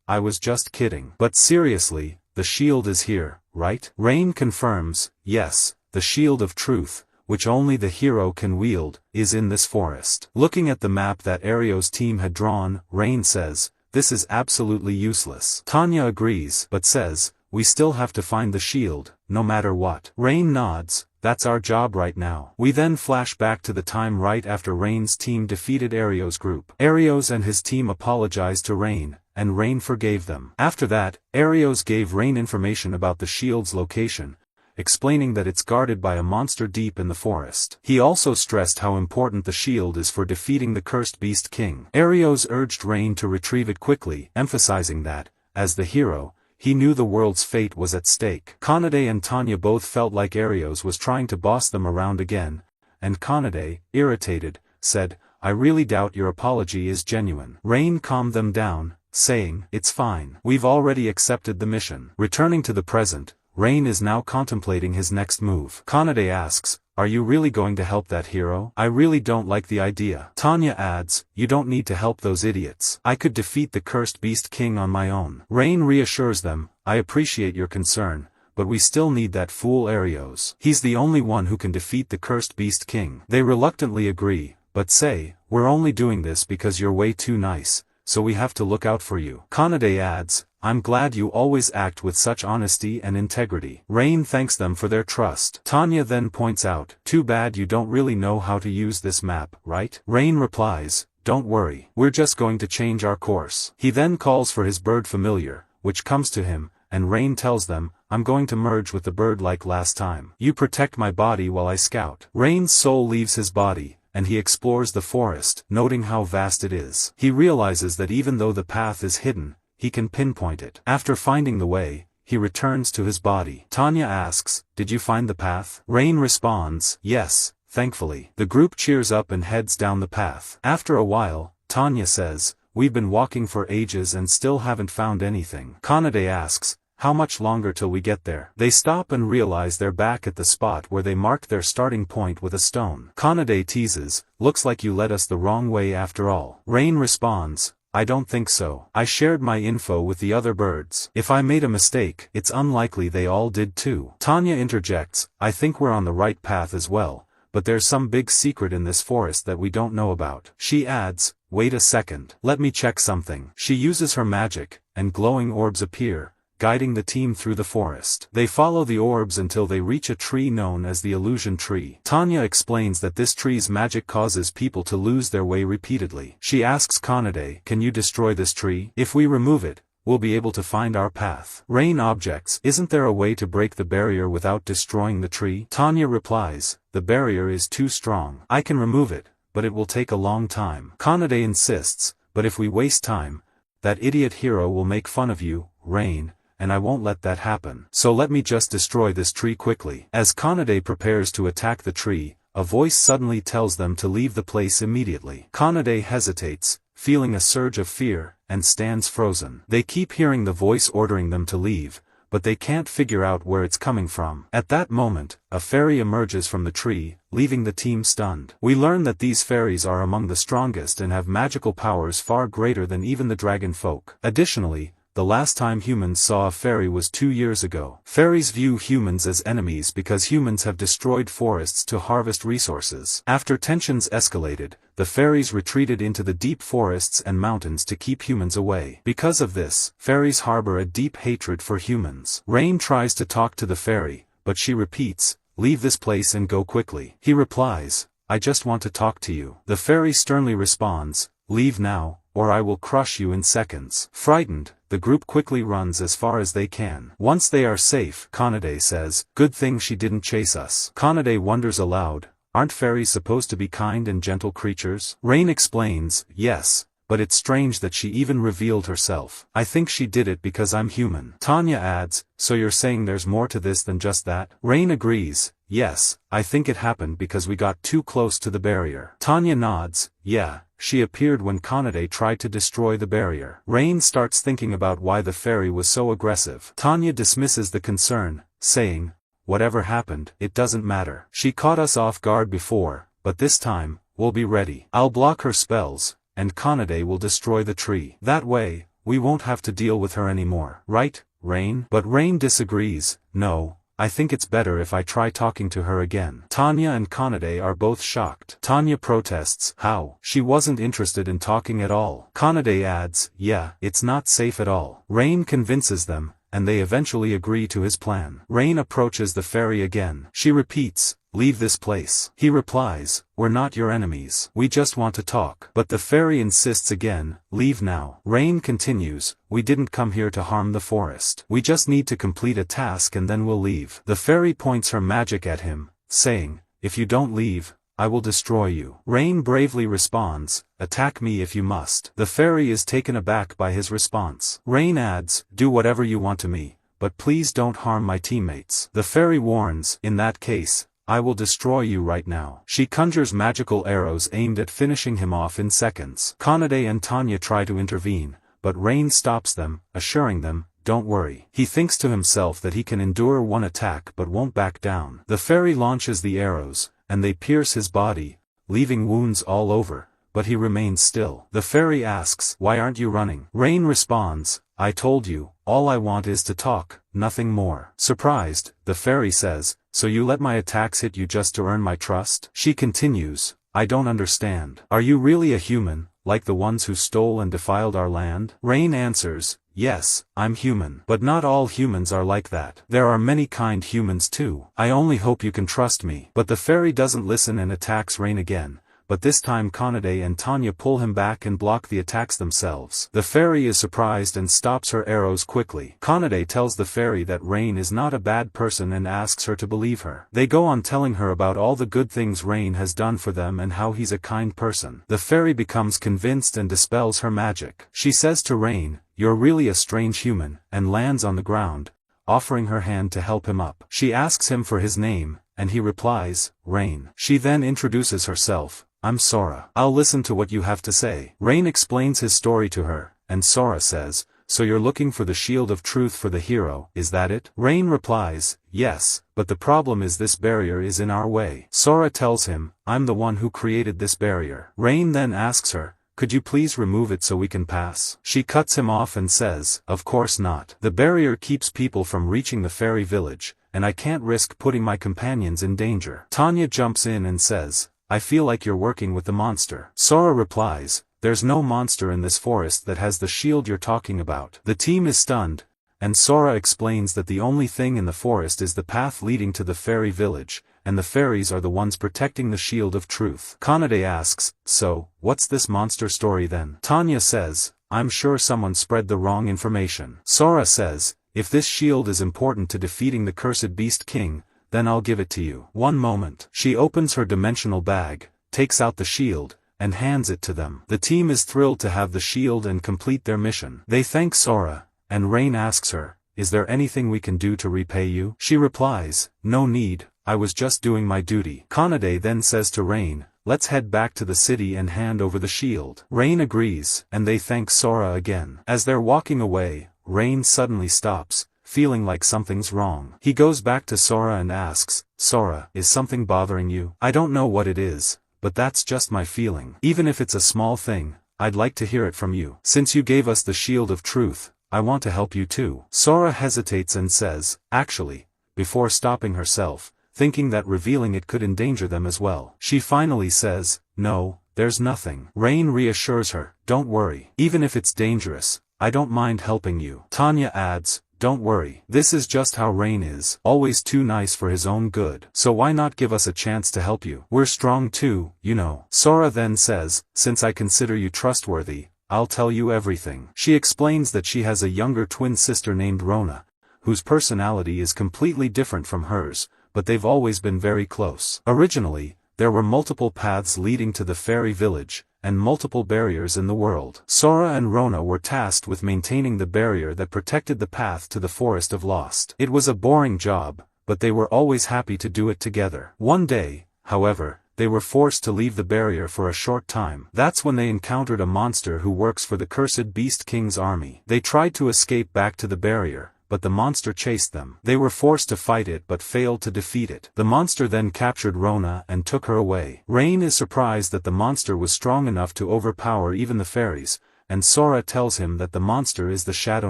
I was just kidding. But seriously, the shield is here, right?" Rain confirms, "Yes, the shield of truth, which only the hero can wield, is in this forest." Looking at the map that Arios' team had drawn, Rain says, "This is absolutely useless." Tanya agrees, but says, "We still have to find the shield, no matter what." Rain nods, "That's our job right now." We then flash back to the time right after Rain's team defeated Arios' group. Arios and his team apologized to Rain, and Rain forgave them. After that, Arios gave Rain information about the shield's location, explaining that it's guarded by a monster deep in the forest. He also stressed how important the shield is for defeating the cursed beast king. Arios urged Rain to retrieve it quickly, emphasizing that, as the hero, he knew the world's fate was at stake. Kanade and Tanya both felt like Arios was trying to boss them around again, and Kanade, irritated, said, "I really doubt your apology is genuine." Rain calmed them down, saying, "It's fine. We've already accepted the mission." Returning to the present, Rain is now contemplating his next move. Kanade asks, "Are you really going to help that hero? I really don't like the idea." Tanya adds, "You don't need to help those idiots. I could defeat the cursed beast king on my own." Rain reassures them, "I appreciate your concern, but we still need that fool Arios. He's the only one who can defeat the cursed beast king." They reluctantly agree, but say, "We're only doing this because you're way too nice, so we have to look out for you." Kanade adds, "I'm glad you always act with such honesty and integrity." Rain thanks them for their trust. Tanya then points out, "Too bad you don't really know how to use this map, right?" Rain replies, "Don't worry, we're just going to change our course." He then calls for his bird familiar, which comes to him, and Rain tells them, "I'm going to merge with the bird like last time. You protect my body while I scout." Rain's soul leaves his body, and he explores the forest, noting how vast it is. He realizes that even though the path is hidden, he can pinpoint it. After finding the way, he returns to his body. Tanya asks, "Did you find the path?" Rain responds, "Yes, thankfully." The group cheers up and heads down the path. After a while, Tanya says, "We've been walking for ages and still haven't found anything." Kanade asks, "How much longer till we get there?" They stop and realize they're back at the spot where they marked their starting point with a stone. Kanade teases, "Looks like you led us the wrong way after all." Rain responds, "I don't think so. I shared my info with the other birds. If I made a mistake, it's unlikely they all did too." Tanya interjects, "I think we're on the right path as well, but there's some big secret in this forest that we don't know about." She adds, "Wait a second. Let me check something." She uses her magic, and glowing orbs appear, guiding the team through the forest. They follow the orbs until they reach a tree known as the illusion tree. Tanya explains that this tree's magic causes people to lose their way repeatedly. She asks Kanade, "Can you destroy this tree? If we remove it, we'll be able to find our path." Rain objects, "Isn't there a way to break the barrier without destroying the tree?" Tanya replies, "The barrier is too strong. I can remove it, but it will take a long time." Kanade insists, "But if we waste time, that idiot hero will make fun of you, Rain, and I won't let that happen. So let me just destroy this tree quickly." As Kanade prepares to attack the tree, a voice suddenly tells them to leave the place immediately. Kanade hesitates, feeling a surge of fear, and stands frozen. They keep hearing the voice ordering them to leave, but they can't figure out where it's coming from. At that moment, a fairy emerges from the tree, leaving the team stunned. We learn that these fairies are among the strongest and have magical powers far greater than even the dragon folk. Additionally, the last time humans saw a fairy was 2 years ago. Fairies view humans as enemies because humans have destroyed forests to harvest resources. After tensions escalated, the fairies retreated into the deep forests and mountains to keep humans away. Because of this, fairies harbor a deep hatred for humans. Rain tries to talk to the fairy, but she repeats, "Leave this place and go quickly." He replies, "I just want to talk to you." The fairy sternly responds, "Leave now, or I will crush you in seconds." Frightened, the group quickly runs as far as they can. Once they are safe, Kanade says, "Good thing she didn't chase us." Kanade wonders aloud, "Aren't fairies supposed to be kind and gentle creatures?" Rain explains, "Yes, but it's strange that she even revealed herself. I think she did it because I'm human." Tanya adds, "So you're saying there's more to this than just that?" Rain agrees, "Yes, I think it happened because we got too close to the barrier." Tanya nods, "Yeah, she appeared when Kanade tried to destroy the barrier." Rain starts thinking about why the fairy was so aggressive. Tanya dismisses the concern, saying, "Whatever happened, it doesn't matter. She caught us off guard before, but this time, we'll be ready. I'll block her spells, and Kanade will destroy the tree. That way, we won't have to deal with her anymore. Right, Rain?" But Rain disagrees, "No, I think it's better if I try talking to her again." Tanya and Kanade are both shocked. Tanya protests, "How? She wasn't interested in talking at all." Kanade adds, "Yeah, it's not safe at all." Rain convinces them, and they eventually agree to his plan. Rain approaches the fairy again. She repeats, "Leave this place." He replies, "We're not your enemies. We just want to talk." But the fairy insists again, "Leave now." Rain continues, "We didn't come here to harm the forest. We just need to complete a task and then we'll leave." The fairy points her magic at him, saying, "If you don't leave, I will destroy you." Rain bravely responds, "Attack me if you must." The fairy is taken aback by his response. Rain adds, "Do whatever you want to me, but please don't harm my teammates." The fairy warns, "In that case, I will destroy you right now." She conjures magical arrows aimed at finishing him off in seconds. Kanade and Tanya try to intervene, but Rain stops them, assuring them, "Don't worry." He thinks to himself that he can endure one attack but won't back down. The fairy launches the arrows, and they pierce his body, leaving wounds all over, but he remains still. The fairy asks, "Why aren't you running?" Rain responds, "I told you, all I want is to talk, nothing more." Surprised, the fairy says, "So you let my attacks hit you just to earn my trust?" She continues, "I don't understand. Are you really a human, like the ones who stole and defiled our land?" Rain answers, "Yes, I'm human. But not all humans are like that. There are many kind humans too. I only hope you can trust me." But the fairy doesn't listen and attacks Rain again, but this time Kanade and Tanya pull him back and block the attacks themselves. The fairy is surprised and stops her arrows quickly. Kanade tells the fairy that Rain is not a bad person and asks her to believe her. They go on telling her about all the good things Rain has done for them and how he's a kind person. The fairy becomes convinced and dispels her magic. She says to Rain, "You're really a strange human," and lands on the ground, offering her hand to help him up. She asks him for his name, and he replies, "Rain." She then introduces herself, "I'm Sora. I'll listen to what you have to say." Rain explains his story to her, and Sora says, "So you're looking for the shield of truth for the hero, is that it?" Rain replies, "Yes, but the problem is this barrier is in our way." Sora tells him, "I'm the one who created this barrier." Rain then asks her, "Could you please remove it so we can pass?" She cuts him off and says, "Of course not. The barrier keeps people from reaching the fairy village, and I can't risk putting my companions in danger." Tanya jumps in and says, "I feel like you're working with the monster." Sora replies, "There's no monster in this forest that has the shield you're talking about." The team is stunned, and Sora explains that the only thing in the forest is the path leading to the fairy village, and the fairies are the ones protecting the shield of truth. Kanade asks, "So, what's this monster story then?" Tanya says, "I'm sure someone spread the wrong information." Sora says, "If this shield is important to defeating the cursed beast king, then I'll give it to you." One moment. She opens her dimensional bag, takes out the shield, and hands it to them. The team is thrilled to have the shield and complete their mission. They thank Sora, and Rain asks her, "Is there anything we can do to repay you?" She replies, "No need, I was just doing my duty." Kanade then says to Rain, "Let's head back to the city and hand over the shield." Rain agrees, and they thank Sora again. As they're walking away, Rain suddenly stops, feeling like something's wrong. He goes back to Sora and asks, "Sora, is something bothering you?" "I don't know what it is, but that's just my feeling. Even if it's a small thing, I'd like to hear it from you. Since you gave us the shield of truth, I want to help you too. Sora hesitates and says, actually, before stopping herself, thinking that revealing it could endanger them as well. She finally says, no, there's nothing. Rain reassures her, don't worry. Even if it's dangerous, I don't mind helping you. Tanya adds, don't worry. This is just how Rain is, always too nice for his own good. So why not give us a chance to help you? We're strong too, you know. Sora then says, since I consider you trustworthy, I'll tell you everything. She explains that she has a younger twin sister named Rona, whose personality is completely different from hers, but they've always been very close. Originally, there were multiple paths leading to the fairy village, and multiple barriers in the world. Sora and Rona were tasked with maintaining the barrier that protected the path to the Forest of Lost. It was a boring job, but they were always happy to do it together. One day, however, they were forced to leave the barrier for a short time. That's when they encountered a monster who works for the cursed Beast King's army. They tried to escape back to the barrier, but the monster chased them. They were forced to fight it but failed to defeat it. The monster then captured Rona and took her away. Rain is surprised that the monster was strong enough to overpower even the fairies, and Sora tells him that the monster is the Shadow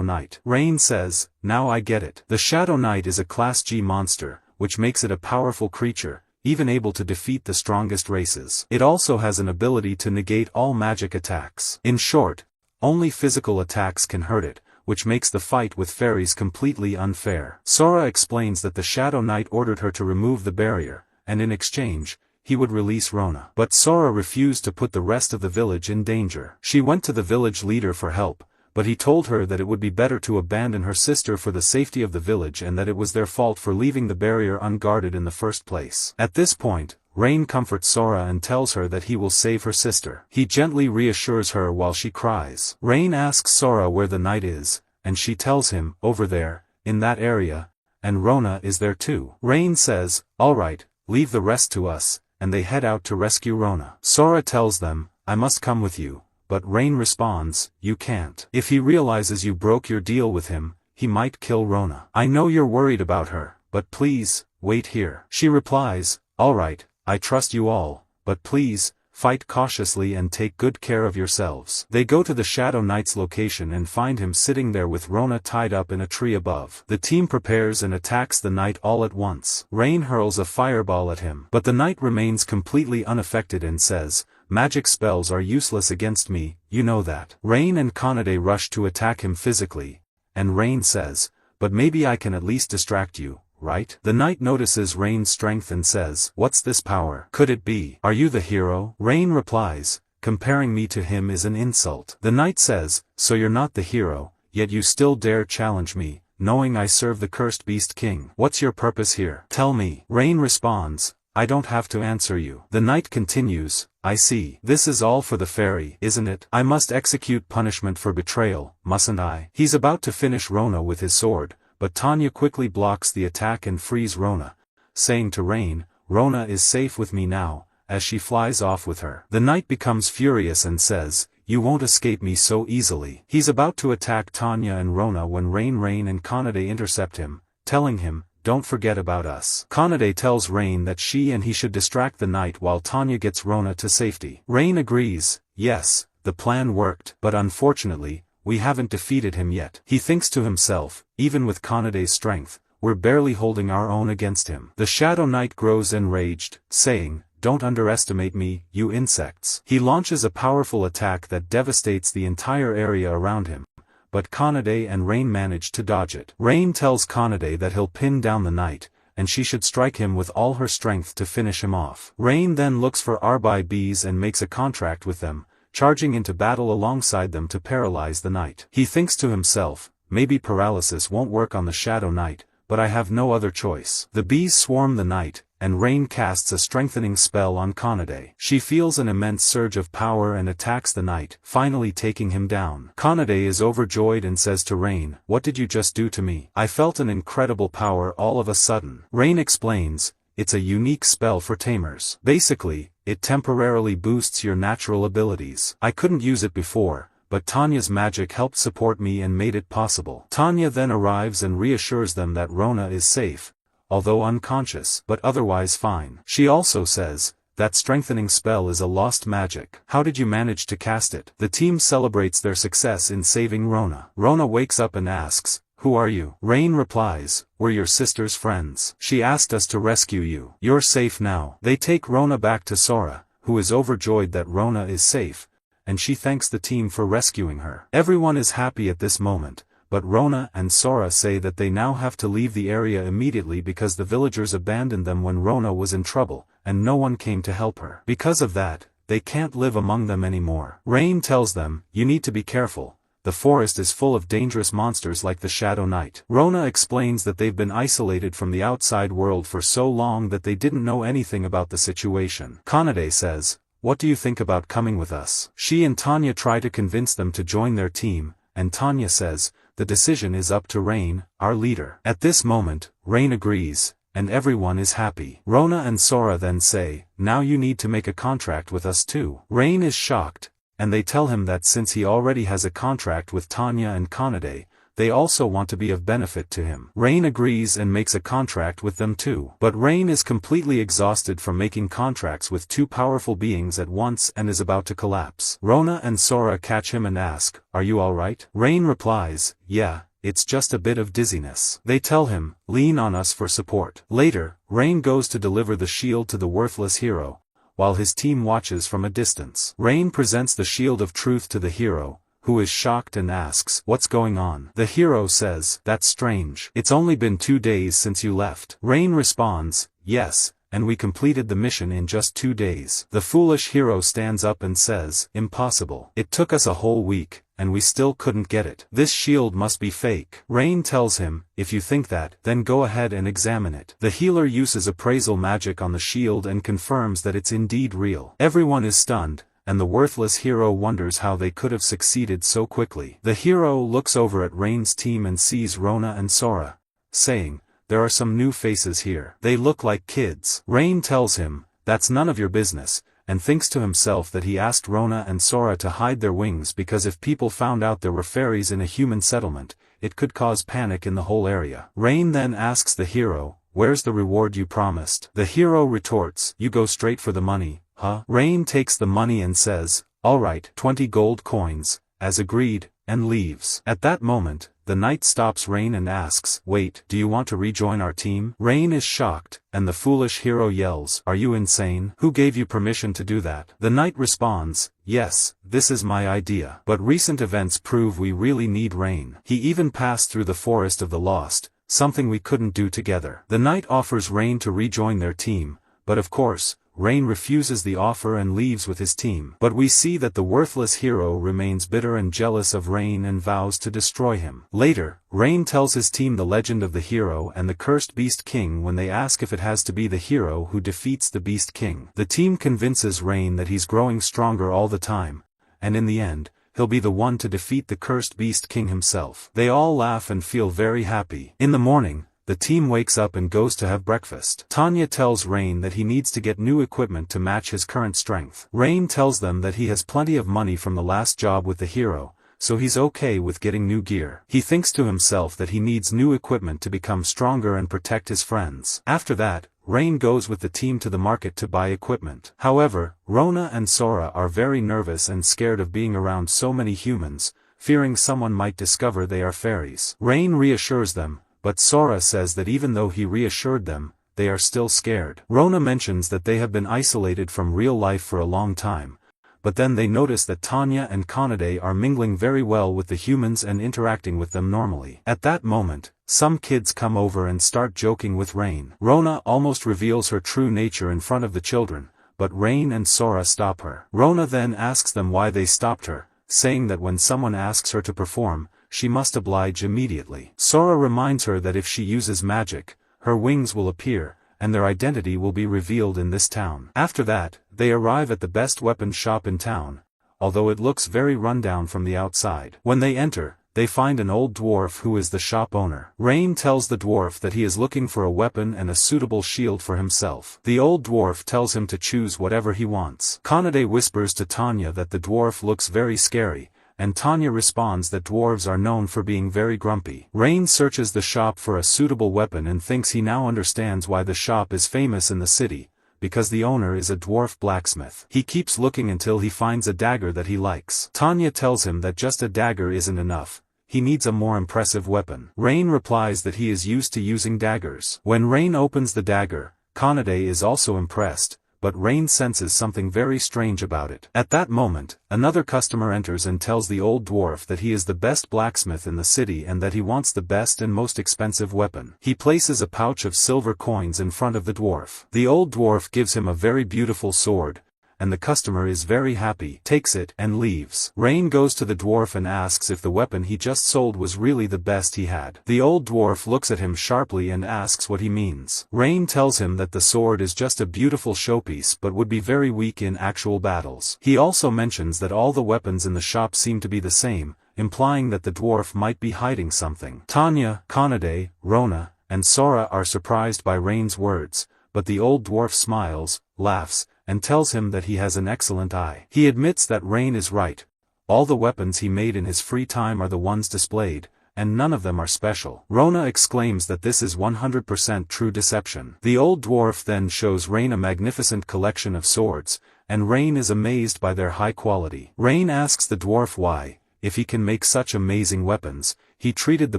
Knight. Rain says, now I get it. The Shadow Knight is a Class G monster, which makes it a powerful creature, even able to defeat the strongest races. It also has an ability to negate all magic attacks. In short, only physical attacks can hurt it, which makes the fight with fairies completely unfair. Sora explains that the Shadow Knight ordered her to remove the barrier, and in exchange, he would release Rona. But Sora refused to put the rest of the village in danger. She went to the village leader for help, but he told her that it would be better to abandon her sister for the safety of the village and that it was their fault for leaving the barrier unguarded in the first place. At this point, Rain comforts Sora and tells her that he will save her sister. He gently reassures her while she cries. Rain asks Sora where the knight is, and she tells him, over there, in that area, and Rona is there too. Rain says, alright, leave the rest to us, and they head out to rescue Rona. Sora tells them, I must come with you, but Rain responds, you can't. If he realizes you broke your deal with him, he might kill Rona. I know you're worried about her, but please, wait here. She replies, alright, I trust you all, but please, fight cautiously and take good care of yourselves. They go to the Shadow Knight's location and find him sitting there with Rona tied up in a tree above. The team prepares and attacks the knight all at once. Rain hurls a fireball at him, but the knight remains completely unaffected and says, magic spells are useless against me, you know that. Rain and Kanade rush to attack him physically, and Rain says, but maybe I can at least distract you, right? The knight notices Rain's strength and says, what's this power? Could it be? Are you the hero? Rain replies, comparing me to him is an insult. The knight says, so you're not the hero, yet you still dare challenge me, knowing I serve the cursed Beast King. What's your purpose here? Tell me. Rain responds, I don't have to answer you. The knight continues, I see. This is all for the fairy, isn't it? I must execute punishment for betrayal, mustn't I? He's about to finish Rona with his sword, but Tanya quickly blocks the attack and frees Rona, saying to Rain, Rona is safe with me now, as she flies off with her. The knight becomes furious and says, you won't escape me so easily. He's about to attack Tanya and Rona when Rain and Kanade intercept him, telling him, don't forget about us. Kanade tells Rain that she and he should distract the knight while Tanya gets Rona to safety. Rain agrees, yes, the plan worked, but unfortunately, we haven't defeated him yet. He thinks to himself, even with Kanade's strength, we're barely holding our own against him. The Shadow Knight grows enraged, saying, don't underestimate me, you insects. He launches a powerful attack that devastates the entire area around him, but Kanade and Rain manage to dodge it. Rain tells Kanade that he'll pin down the knight, and she should strike him with all her strength to finish him off. Rain then looks for Arbai bees and makes a contract with them, charging into battle alongside them to paralyze the knight. He thinks to himself, maybe paralysis won't work on the Shadow Knight, but I have no other choice. The bees swarm the knight, and Rain casts a strengthening spell on Kanade. She feels an immense surge of power and attacks the knight, finally taking him down. Kanade is overjoyed and says to Rain, what did you just do to me? I felt an incredible power all of a sudden. Rain explains, it's a unique spell for tamers. Basically, it temporarily boosts your natural abilities. I couldn't use it before, but Tanya's magic helped support me and made it possible. Tanya then arrives and reassures them that Rona is safe, although unconscious, but otherwise fine. She also says, that strengthening spell is a lost magic. How did you manage to cast it? The team celebrates their success in saving Rona. Rona wakes up and asks, "Who are you?" Rain replies, "We're your sister's friends. She asked us to rescue you. You're safe now." They take Rona back to Sora, who is overjoyed that Rona is safe, and she thanks the team for rescuing her. Everyone is happy at this moment, but Rona and Sora say that they now have to leave the area immediately because the villagers abandoned them when Rona was in trouble, and no one came to help her. Because of that, they can't live among them anymore. Rain tells them, "You need to be careful. The forest is full of dangerous monsters like the Shadow Knight." Rona explains that they've been isolated from the outside world for so long that they didn't know anything about the situation. Kanade says, "What do you think about coming with us?" She and Tanya try to convince them to join their team, and Tanya says, "The decision is up to Rain, our leader." At this moment, Rain agrees, and everyone is happy. Rona and Sora then say, "Now you need to make a contract with us too." Rain is shocked, and they tell him that since he already has a contract with Tanya and Kanade, they also want to be of benefit to him. Rain agrees and makes a contract with them too. But Rain is completely exhausted from making contracts with two powerful beings at once and is about to collapse. Rona and Sora catch him and ask, "Are you alright?" Rain replies, "Yeah, it's just a bit of dizziness." They tell him, "Lean on us for support." Later, Rain goes to deliver the shield to the worthless hero, while his team watches from a distance. Rain presents the shield of truth to the hero, who is shocked and asks, "What's going on?" The hero says, "That's strange. It's only been 2 days since you left." Rain responds, "Yes, and we completed the mission in just 2 days." The foolish hero stands up and says, "Impossible. It took us a whole week, and we still couldn't get it. This shield must be fake." Rain tells him, "If you think that, then go ahead and examine it." The healer uses appraisal magic on the shield and confirms that it's indeed real. Everyone is stunned, and the worthless hero wonders how they could have succeeded so quickly. The hero looks over at Rain's team and sees Rona and Sora, saying, "There are some new faces here. They look like kids." Rain tells him, "That's none of your business," and thinks to himself that he asked Rona and Sora to hide their wings because if people found out there were fairies in a human settlement, it could cause panic in the whole area. Rain then asks the hero, "Where's the reward you promised?" The hero retorts, "You go straight for the money, huh?" Rain takes the money and says, "Alright, 20 gold coins, as agreed," and leaves. At that moment, the knight stops Rain and asks, "Wait, do you want to rejoin our team?" Rain is shocked, and the foolish hero yells, "Are you insane? Who gave you permission to do that?" The knight responds, "Yes, this is my idea. But recent events prove we really need Rain. He even passed through the Forest of the Lost, something we couldn't do together." The knight offers Rain to rejoin their team, but of course, Rain refuses the offer and leaves with his team. But we see that the worthless hero remains bitter and jealous of Rain and vows to destroy him. Later, Rain tells his team the legend of the hero and the cursed Beast King when they ask if it has to be the hero who defeats the Beast King. The team convinces Rain that he's growing stronger all the time, and in the end, he'll be the one to defeat the cursed Beast King himself. They all laugh and feel very happy. In the morning, the team wakes up and goes to have breakfast. Tanya tells Rain that he needs to get new equipment to match his current strength. Rain tells them that he has plenty of money from the last job with the hero, so he's okay with getting new gear. He thinks to himself that he needs new equipment to become stronger and protect his friends. After that, Rain goes with the team to the market to buy equipment. However, Rona and Sora are very nervous and scared of being around so many humans, fearing someone might discover they are fairies. Rain reassures them, but Sora says that even though he reassured them, they are still scared. Rona mentions that they have been isolated from real life for a long time, but then they notice that Tanya and Kanade are mingling very well with the humans and interacting with them normally. At that moment, some kids come over and start joking with Rain. Rona almost reveals her true nature in front of the children, but Rain and Sora stop her. Rona then asks them why they stopped her, saying that when someone asks her to perform, she must oblige immediately. Sora reminds her that if she uses magic, her wings will appear, and their identity will be revealed in this town. After that, they arrive at the best weapon shop in town, although it looks very rundown from the outside. When they enter, they find an old dwarf who is the shop owner. Rain tells the dwarf that he is looking for a weapon and a suitable shield for himself. The old dwarf tells him to choose whatever he wants. Kanade whispers to Tanya that the dwarf looks very scary, and Tanya responds that dwarves are known for being very grumpy. Rain searches the shop for a suitable weapon and thinks he now understands why the shop is famous in the city, because the owner is a dwarf blacksmith. He keeps looking until he finds a dagger that he likes. Tanya tells him that just a dagger isn't enough. He needs a more impressive weapon. Rain replies that he is used to using daggers. When Rain opens the dagger, Kanade is also impressed, but Rain senses something very strange about it. At that moment, another customer enters and tells the old dwarf that he is the best blacksmith in the city and that he wants the best and most expensive weapon. He places a pouch of silver coins in front of the dwarf. The old dwarf gives him a very beautiful sword, and the customer is very happy, takes it, and leaves. Rain goes to the dwarf and asks if the weapon he just sold was really the best he had. The old dwarf looks at him sharply and asks what he means. Rain tells him that the sword is just a beautiful showpiece but would be very weak in actual battles. He also mentions that all the weapons in the shop seem to be the same, implying that the dwarf might be hiding something. Tanya, Kanade, Rona, and Sora are surprised by Rain's words, but the old dwarf smiles, laughs, and tells him that he has an excellent eye. He admits that Rain is right. All the weapons he made in his free time are the ones displayed, and none of them are special. Rona exclaims that this is 100% true deception. The old dwarf then shows Rain a magnificent collection of swords, and Rain is amazed by their high quality. Rain asks the dwarf why, if he can make such amazing weapons, he treated the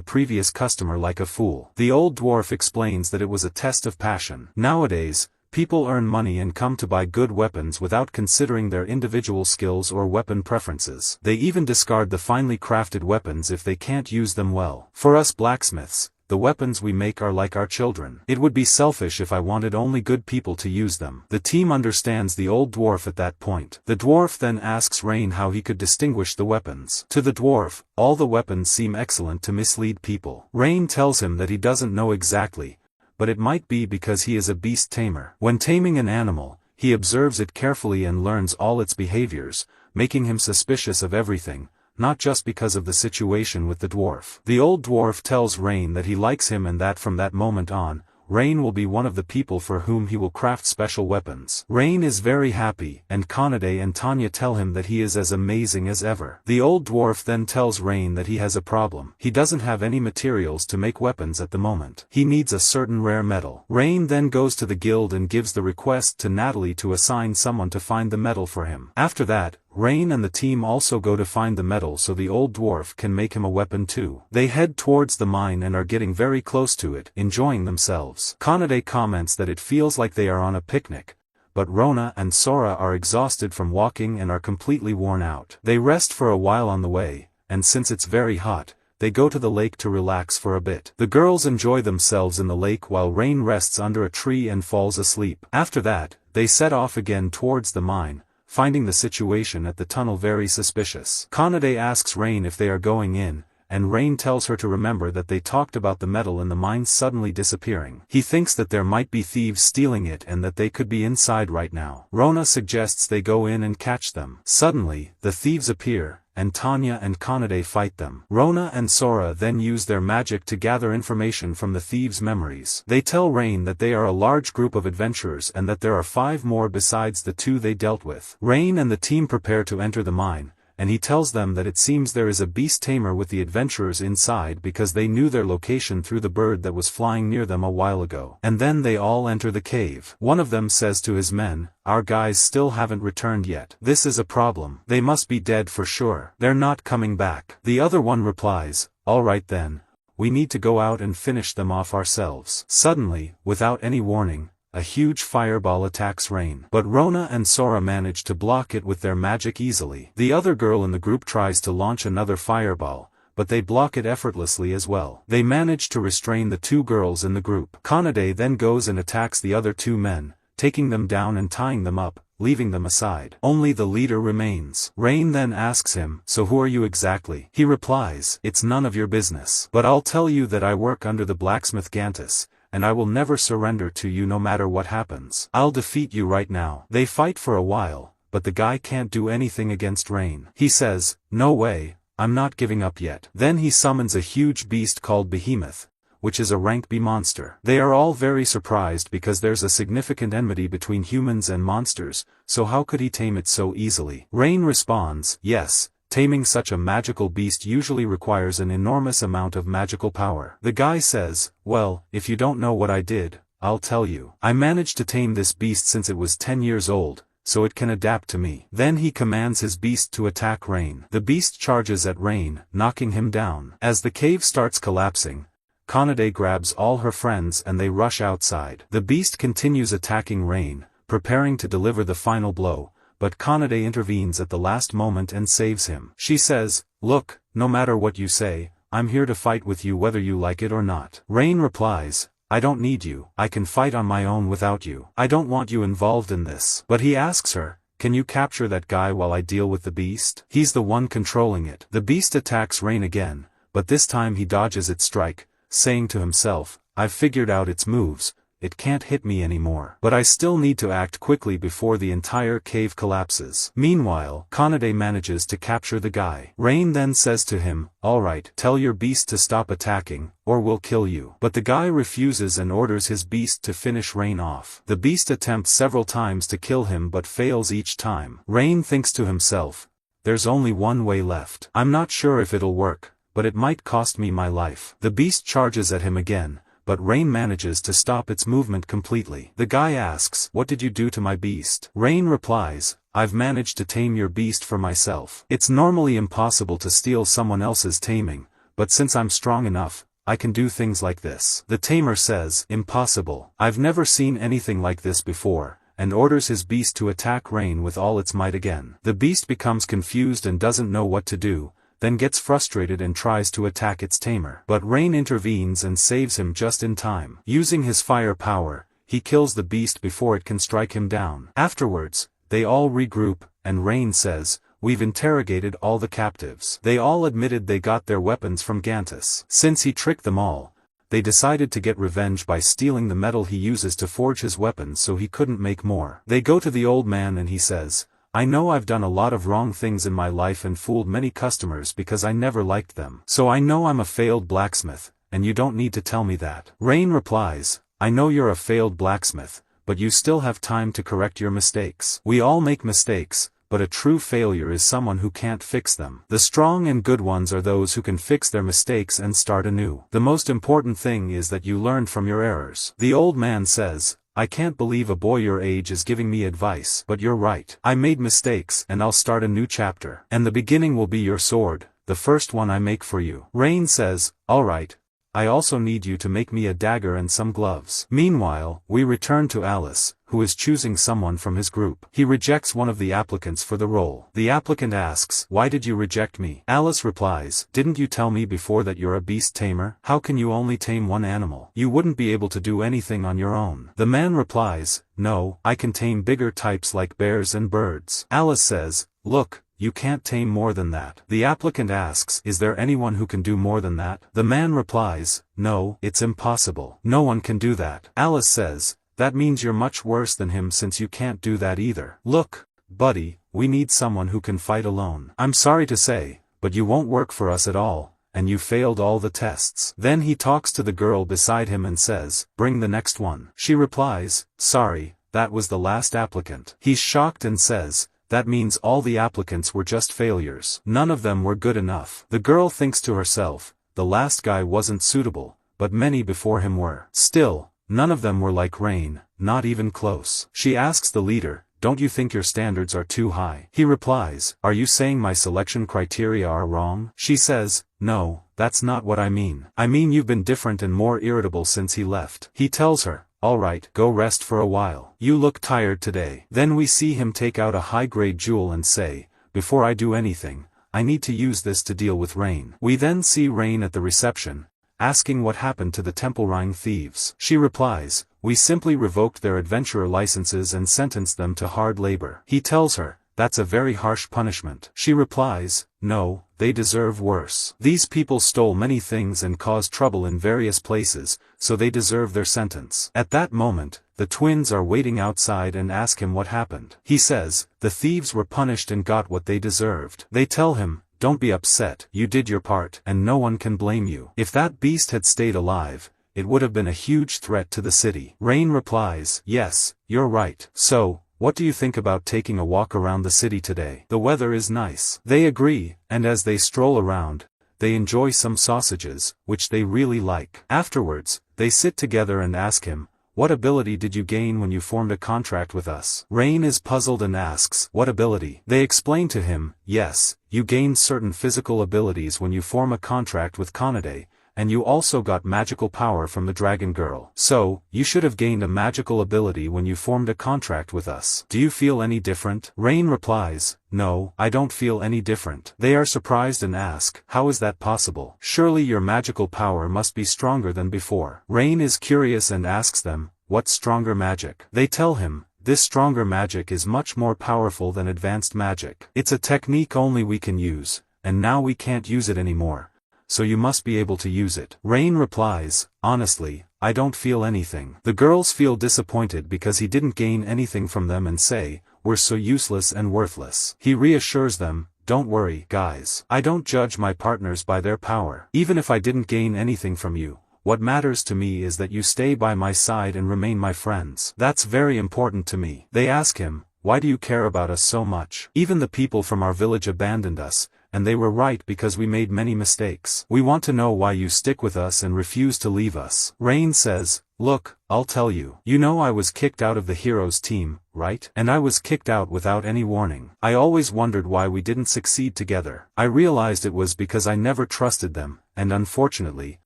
previous customer like a fool. The old dwarf explains that it was a test of passion. Nowadays, people earn money and come to buy good weapons without considering their individual skills or weapon preferences. They even discard the finely crafted weapons if they can't use them well. For us blacksmiths, the weapons we make are like our children. It would be selfish if I wanted only good people to use them. The team understands the old dwarf at that point. The dwarf then asks Rain how he could distinguish the weapons. To the dwarf, all the weapons seem excellent to mislead people. Rain tells him that he doesn't know exactly, but it might be because he is a beast tamer. When taming an animal, he observes it carefully and learns all its behaviors, making him suspicious of everything, not just because of the situation with the dwarf. The old dwarf tells Rain that he likes him and that from that moment on, Rain will be one of the people for whom he will craft special weapons. Rain is very happy, and Kanade and Tanya tell him that he is as amazing as ever. The old dwarf then tells Rain that he has a problem. He doesn't have any materials to make weapons at the moment. He needs a certain rare metal. Rain then goes to the guild and gives the request to Natalie to assign someone to find the metal for him. After that, Rain and the team also go to find the metal so the old dwarf can make him a weapon too. They head towards the mine and are getting very close to it, enjoying themselves. Kanade comments that it feels like they are on a picnic, but Rona and Sora are exhausted from walking and are completely worn out. They rest for a while on the way, and since it's very hot, they go to the lake to relax for a bit. The girls enjoy themselves in the lake while Rain rests under a tree and falls asleep. After that, they set off again towards the mine, finding the situation at the tunnel very suspicious. Kanade asks Rain if they are going in, and Rain tells her to remember that they talked about the metal in the mine suddenly disappearing. He thinks that there might be thieves stealing it and that they could be inside right now. Rona suggests they go in and catch them. Suddenly, the thieves appear, and Tanya and Kanade fight them. Rona and Sora then use their magic to gather information from the thieves' memories. They tell Rain that they are a large group of adventurers and that there are 5 more besides the 2 they dealt with. Rain and the team prepare to enter the mine, and he tells them that it seems there is a beast tamer with the adventurers inside because they knew their location through the bird that was flying near them a while ago. And then they all enter the cave. One of them says to his men, "Our guys still haven't returned yet. This is a problem. They must be dead for sure. They're not coming back." The other one replies, "All right then. We need to go out and finish them off ourselves." Suddenly, without any warning, a huge fireball attacks Rain. But Rona and Sora manage to block it with their magic easily. The other girl in the group tries to launch another fireball, but they block it effortlessly as well. They manage to restrain the 2 girls in the group. Kanade then goes and attacks the other 2 men, taking them down and tying them up, leaving them aside. Only the leader remains. Rain then asks him, "So who are you exactly?" He replies, "It's none of your business. But I'll tell you that I work under the blacksmith Gantus, and I will never surrender to you no matter what happens. I'll defeat you right now." They fight for a while, but the guy can't do anything against Rain. He says, "No way, I'm not giving up yet." Then he summons a huge beast called Behemoth, which is a rank B monster. They are all very surprised because there's a significant enmity between humans and monsters, so how could he tame it so easily? Rain responds, "Yes, taming such a magical beast usually requires an enormous amount of magical power." The guy says, "Well, if you don't know what I did, I'll tell you. I managed to tame this beast since it was 10 years old, so it can adapt to me. Then he commands his beast to attack Rain. The beast charges at Rain, knocking him down. As the cave starts collapsing, Kanade grabs all her friends and they rush outside. The beast continues attacking Rain, preparing to deliver the final blow, but Kanade intervenes at the last moment and saves him. She says, "Look, no matter what you say, I'm here to fight with you whether you like it or not." Rain replies, "I don't need you, I can fight on my own without you. I don't want you involved in this." But he asks her, "Can you capture that guy while I deal with the beast? He's the one controlling it." The beast attacks Rain again, but this time he dodges its strike, saying to himself, "I've figured out its moves, it can't hit me anymore. But I still need to act quickly before the entire cave collapses." Meanwhile, Kanade manages to capture the guy. Rain then says to him, "Alright, tell your beast to stop attacking, or we'll kill you." But the guy refuses and orders his beast to finish Rain off. The beast attempts several times to kill him but fails each time. Rain thinks to himself, "There's only one way left. I'm not sure if it'll work, but it might cost me my life." The beast charges at him again, but Rain manages to stop its movement completely. The guy asks, "What did you do to my beast?" Rain replies, "I've managed to tame your beast for myself. It's normally impossible to steal someone else's taming, but since I'm strong enough, I can do things like this." The tamer says, "Impossible. I've never seen anything like this before," and orders his beast to attack Rain with all its might again. The beast becomes confused and doesn't know what to do, then gets frustrated and tries to attack its tamer. But Rain intervenes and saves him just in time. Using his fire power, he kills the beast before it can strike him down. Afterwards, they all regroup, and Rain says, "We've interrogated all the captives. They all admitted they got their weapons from Gantus. Since he tricked them all, they decided to get revenge by stealing the metal he uses to forge his weapons so he couldn't make more." They go to the old man and he says, "I know I've done a lot of wrong things in my life and fooled many customers because I never liked them. So I know I'm a failed blacksmith, and you don't need to tell me that." Rain replies, "I know you're a failed blacksmith, but you still have time to correct your mistakes. We all make mistakes, but a true failure is someone who can't fix them. The strong and good ones are those who can fix their mistakes and start anew. The most important thing is that you learned from your errors." The old man says, "I can't believe a boy your age is giving me advice, but you're right. I made mistakes and I'll start a new chapter. And the beginning will be your sword, the first one I make for you." Rain says, "Alright. I also need you to make me a dagger and some gloves." Meanwhile, we return to Alice, who is choosing someone from his group. He rejects one of the applicants for the role. The applicant asks, "Why did you reject me?" Alice replies, "Didn't you tell me before that you're a beast tamer? How can you only tame one animal? You wouldn't be able to do anything on your own." The man replies, "No, I can tame bigger types like bears and birds." Alice says, "Look, you can't tame more than that." The applicant asks, "Is there anyone who can do more than that?" The man replies, "No, it's impossible. No one can do that." Alice says, "That means you're much worse than him since you can't do that either. Look, buddy, we need someone who can fight alone. I'm sorry to say, but you won't work for us at all, and you failed all the tests." Then he talks to the girl beside him and says, "Bring the next one." She replies, "Sorry, that was the last applicant." He's shocked and says, "That means all the applicants were just failures. None of them were good enough." The girl thinks to herself, the last guy wasn't suitable, but many before him were. Still, none of them were like Rain, not even close. She asks the leader, "Don't you think your standards are too high?" He replies, "Are you saying my selection criteria are wrong?" She says, "No, that's not what I mean. I mean you've been different and more irritable since he left." He tells her, "Alright, go rest for a while. You look tired today." Then we see him take out a high-grade jewel and say, "Before I do anything, I need to use this to deal with Rain." We then see Rain at the reception, asking what happened to the Temple-Rhine thieves. She replies, "We simply revoked their adventurer licenses and sentenced them to hard labor." He tells her, "That's a very harsh punishment." She replies, "No, they deserve worse. These people stole many things and caused trouble in various places, so they deserve their sentence." At that moment, the twins are waiting outside and ask him what happened. He says, "The thieves were punished and got what they deserved." They tell him, "Don't be upset, you did your part, and no one can blame you. If that beast had stayed alive, it would have been a huge threat to the city." Rain replies, "Yes, you're right. So, what do you think about taking a walk around the city today? The weather is nice." They agree, and as they stroll around, they enjoy some sausages, which they really like. Afterwards, they sit together and ask him, What ability did you gain when you formed a contract with us? Rain is puzzled and asks, what ability? They explain to him, yes, you gained certain physical abilities when you form a contract with Kanade, and you also got magical power from the dragon girl. So, you should have gained a magical ability when you formed a contract with us. Do you feel any different? Rain replies, no, I don't feel any different. They are surprised and ask, how is that possible? Surely your magical power must be stronger than before. Rain is curious and asks them, what stronger magic? They tell him, this stronger magic is much more powerful than advanced magic. It's a technique only we can use, and now we can't use it anymore. So you must be able to use it. Rain replies, honestly, I don't feel anything. The girls feel disappointed because he didn't gain anything from them and say, we're so useless and worthless. He reassures them, don't worry, guys. I don't judge my partners by their power. Even if I didn't gain anything from you, what matters to me is that you stay by my side and remain my friends. That's very important to me. They ask him, why do you care about us so much? Even the people from our village abandoned us, and they were right because we made many mistakes. We want to know why you stick with us and refuse to leave us. Rain says, look, I'll tell you. You know I was kicked out of the heroes team, right? And I was kicked out without any warning. I always wondered why we didn't succeed together. I realized it was because I never trusted them, and unfortunately,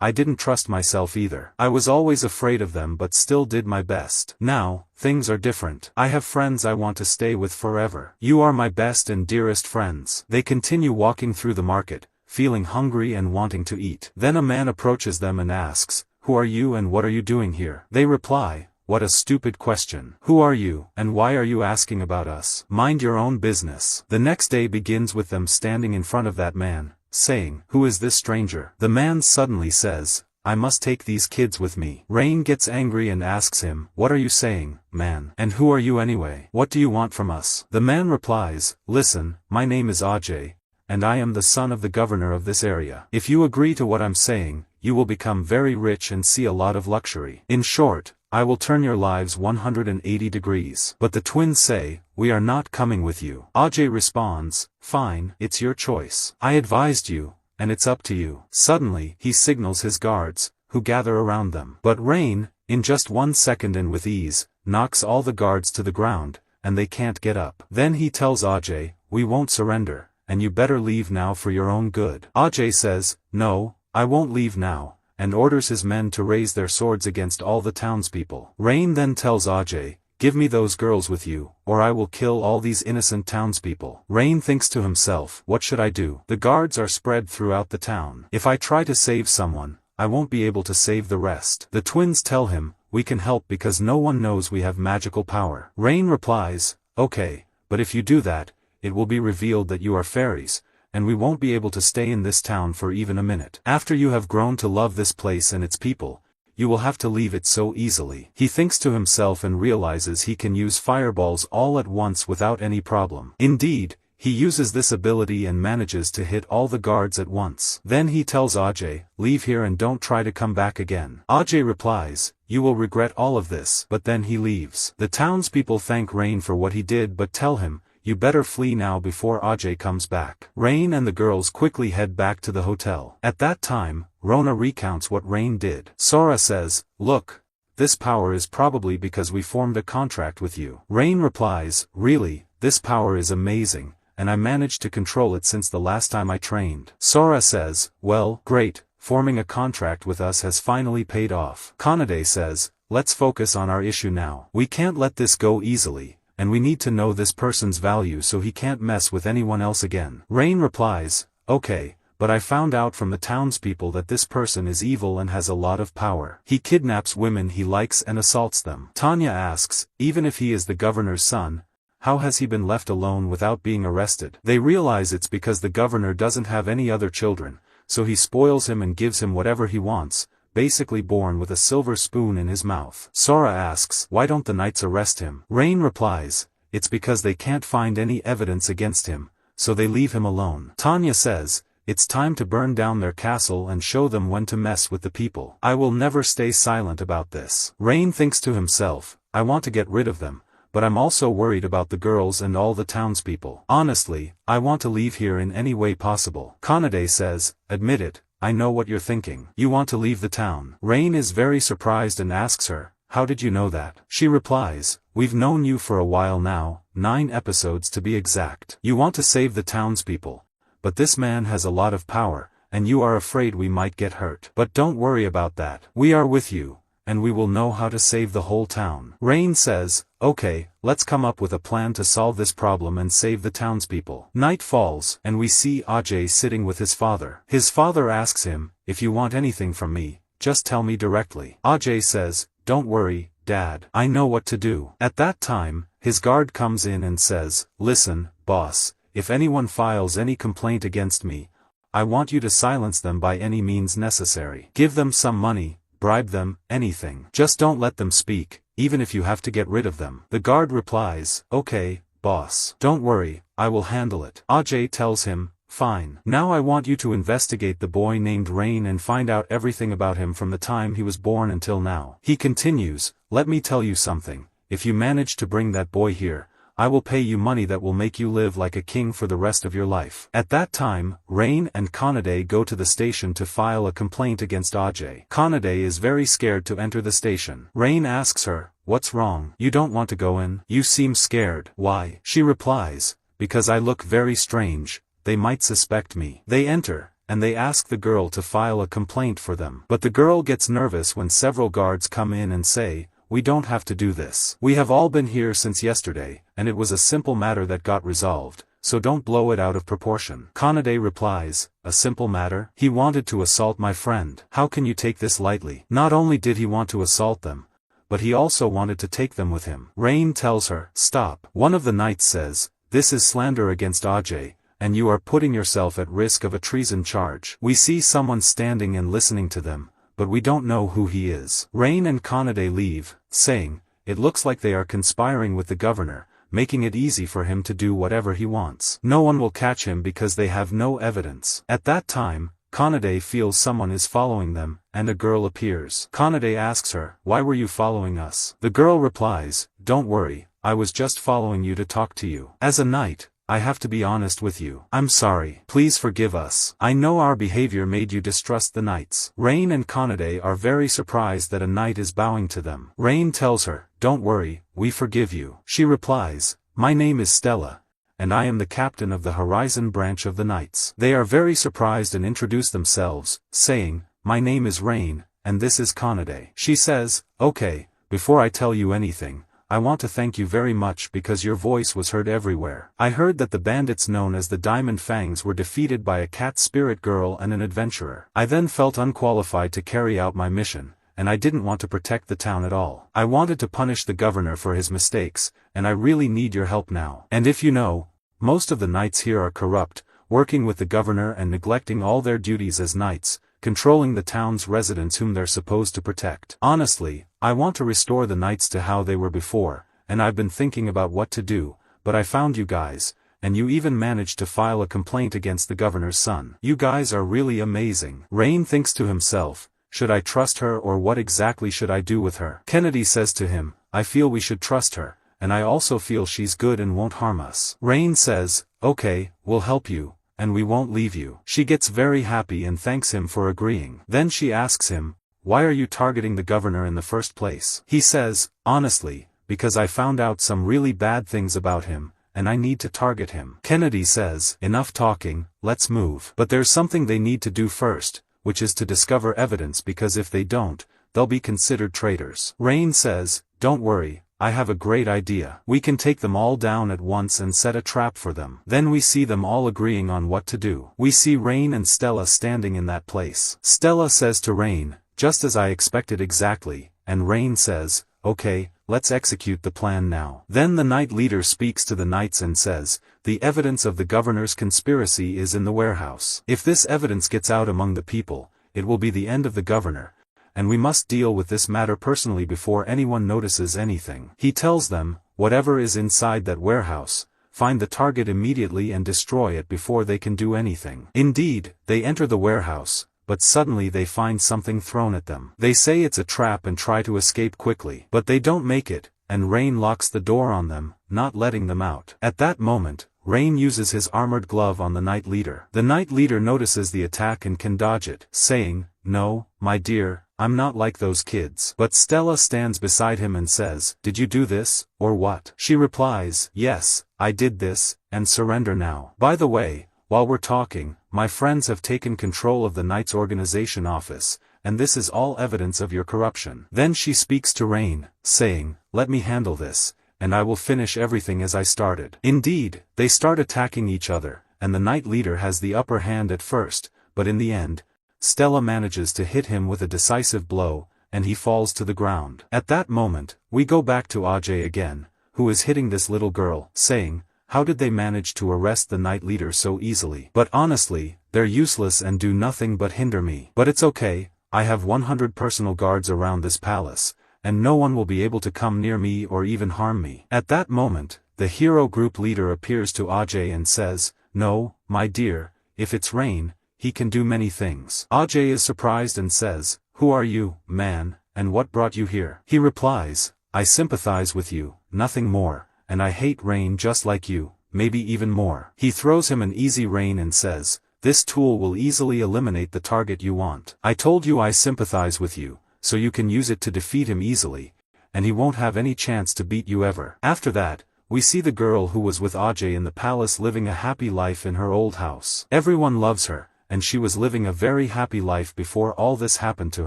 I didn't trust myself either. I was always afraid of them but still did my best. Now, things are different. I have friends I want to stay with forever. You are my best and dearest friends. They continue walking through the market, feeling hungry and wanting to eat. Then a man approaches them and asks, who are you and what are you doing here? They reply, what a stupid question. Who are you, and why are you asking about us? Mind your own business. The next day begins with them standing in front of that man, saying, who is this stranger? The man suddenly says, I must take these kids with me. Rain gets angry and asks him, what are you saying, man? And who are you anyway? What do you want from us? The man replies, listen, my name is Ajay, and I am the son of the governor of this area. If you agree to what I'm saying, you will become very rich and see a lot of luxury. In short, I will turn your lives 180 degrees. But the twins say, we are not coming with you. Ajay responds, fine, it's your choice. I advised you, and it's up to you. Suddenly, he signals his guards, who gather around them. But Rain, in just 1 second and with ease, knocks all the guards to the ground, and they can't get up. Then he tells Ajay, we won't surrender, and you better leave now for your own good. Ajay says, no, I won't leave now, and orders his men to raise their swords against all the townspeople. Rain then tells Ajay, give me those girls with you, or I will kill all these innocent townspeople. Rain thinks to himself, what should I do? The guards are spread throughout the town. If I try to save someone, I won't be able to save the rest. The twins tell him, we can help because no one knows we have magical power. Rain replies, okay, but if you do that, it will be revealed that you are fairies, and we won't be able to stay in this town for even a minute. After you have grown to love this place and its people, you will have to leave it so easily. He thinks to himself and realizes he can use fireballs all at once without any problem. Indeed, he uses this ability and manages to hit all the guards at once. Then he tells Ajay, leave here and don't try to come back again. Ajay replies, you will regret all of this. But then he leaves. The townspeople thank Rain for what he did but tell him, you better flee now before Ajay comes back. Rain and the girls quickly head back to the hotel. At that time, Rona recounts what Rain did. Sora says, look, this power is probably because we formed a contract with you. Rain replies, really, this power is amazing, and I managed to control it since the last time I trained. Sora says, well, great, forming a contract with us has finally paid off. Kanade says, let's focus on our issue now. We can't let this go easily, and we need to know this person's value so he can't mess with anyone else again. Rain replies, okay, but I found out from the townspeople that this person is evil and has a lot of power. He kidnaps women he likes and assaults them. Tanya asks, even if he is the governor's son, how has he been left alone without being arrested? They realize it's because the governor doesn't have any other children, so he spoils him and gives him whatever he wants, basically born with a silver spoon in his mouth. Sora asks, why don't the knights arrest him? Rain replies, it's because they can't find any evidence against him, so they leave him alone. Tanya says, it's time to burn down their castle and show them when to mess with the people. I will never stay silent about this. Rain thinks to himself, I want to get rid of them, but I'm also worried about the girls and all the townspeople. Honestly, I want to leave here in any way possible. Kanade says, admit it, I know what you're thinking. You want to leave the town. Rain is very surprised and asks her, how did you know that? She replies, we've known you for a while now, 9 episodes to be exact. You want to save the townspeople. But this man has a lot of power, and you are afraid we might get hurt. But don't worry about that. We are with you, and we will know how to save the whole town. Rain says, okay, let's come up with a plan to solve this problem and save the townspeople. Night falls, and we see Ajay sitting with his father. His father asks him, if you want anything from me, just tell me directly. Ajay says, don't worry, Dad, I know what to do. At that time, his guard comes in and says, listen, boss, if anyone files any complaint against me, I want you to silence them by any means necessary. Give them some money, bribe them, anything. Just don't let them speak, even if you have to get rid of them. The guard replies, okay, boss. Don't worry, I will handle it. Ajay tells him, fine. Now I want you to investigate the boy named Rain and find out everything about him from the time he was born until now. He continues, let me tell you something, if you manage to bring that boy here, I will pay you money that will make you live like a king for the rest of your life. At that time, Rain and Kanaday go to the station to file a complaint against Ajay. Kanaday is very scared to enter the station. Rain asks her, what's wrong? You don't want to go in? You seem scared. Why? She replies, because I look very strange, they might suspect me. They enter, and they ask the girl to file a complaint for them. But the girl gets nervous when several guards come in and say, we don't have to do this. We have all been here since yesterday, and it was a simple matter that got resolved, so don't blow it out of proportion. Kanaday replies, a simple matter? He wanted to assault my friend. How can you take this lightly? Not only did he want to assault them, but he also wanted to take them with him. Rain tells her, stop. One of the knights says, this is slander against Ajay, and you are putting yourself at risk of a treason charge. We see someone standing and listening to them, but we don't know who he is. Rain and Kanaday leave, saying, it looks like they are conspiring with the governor, making it easy for him to do whatever he wants. No one will catch him because they have no evidence. At that time, Kanaday feels someone is following them, and a girl appears. Kanaday asks her, why were you following us? The girl replies, don't worry, I was just following you to talk to you. As a knight, I have to be honest with you. I'm sorry. Please forgive us. I know our behavior made you distrust the knights. Rain and Kanaday are very surprised that a knight is bowing to them. Rain tells her, don't worry, we forgive you. She replies, my name is Stella, and I am the captain of the Horizon branch of the knights. They are very surprised and introduce themselves, saying, my name is Rain, and this is Kanaday. She says, okay, before I tell you anything, I want to thank you very much because your voice was heard everywhere. I heard that the bandits known as the Diamond Fangs were defeated by a cat spirit girl and an adventurer. I then felt unqualified to carry out my mission, and I didn't want to protect the town at all. I wanted to punish the governor for his mistakes, and I really need your help now. And if you know, most of the knights here are corrupt, working with the governor and neglecting all their duties as knights, controlling the town's residents whom they're supposed to protect. Honestly, I want to restore the knights to how they were before, and I've been thinking about what to do, but I found you guys, and you even managed to file a complaint against the governor's son. You guys are really amazing. Rain thinks to himself, should I trust her or what exactly should I do with her? Kennedy says to him, I feel we should trust her, and I also feel she's good and won't harm us. Rain says, okay, we'll help you, and we won't leave you. She gets very happy and thanks him for agreeing. Then she asks him, why are you targeting the governor in the first place? He says, honestly, because I found out some really bad things about him, and I need to target him. Kennedy says, enough talking, let's move. But there's something they need to do first, which is to discover evidence because if they don't, they'll be considered traitors. Rain says, don't worry, I have a great idea. We can take them all down at once and set a trap for them. Then we see them all agreeing on what to do. We see Rain and Stella standing in that place. Stella says to Rain, just as I expected exactly, and Rain says, okay, let's execute the plan now. Then the knight leader speaks to the knights and says, the evidence of the governor's conspiracy is in the warehouse. If this evidence gets out among the people, it will be the end of the governor, and we must deal with this matter personally before anyone notices anything. He tells them, whatever is inside that warehouse, find the target immediately and destroy it before they can do anything. Indeed, they enter the warehouse, but suddenly they find something thrown at them. They say it's a trap and try to escape quickly, but they don't make it, and Rain locks the door on them, not letting them out. At that moment, Rain uses his armored glove on the knight leader. The knight leader notices the attack and can dodge it, saying, no, my dear, I'm not like those kids. But Stella stands beside him and says, did you do this, or what? She replies, yes, I did this, and surrender now. By the way, while we're talking, my friends have taken control of the Knights Organization office, and this is all evidence of your corruption. Then she speaks to Rain, saying, let me handle this, and I will finish everything as I started. Indeed, they start attacking each other, and the Knight leader has the upper hand at first, but in the end, Stella manages to hit him with a decisive blow, and he falls to the ground. At that moment, we go back to Ajay again, who is hitting this little girl, saying, how did they manage to arrest the Knight leader so easily? But honestly, they're useless and do nothing but hinder me. But it's okay, I have 100 personal guards around this palace, and no one will be able to come near me or even harm me. At that moment, the hero group leader appears to Ajay and says, no, my dear, if it's Rain, he can do many things. Ajay is surprised and says, who are you, man, and what brought you here? He replies, I sympathize with you, nothing more, and I hate Rain just like you, maybe even more. He throws him an easy Rain and says, this tool will easily eliminate the target you want. I told you I sympathize with you, so you can use it to defeat him easily, and he won't have any chance to beat you ever. After that, we see the girl who was with Ajay in the palace living a happy life in her old house. Everyone loves her, and she was living a very happy life before all this happened to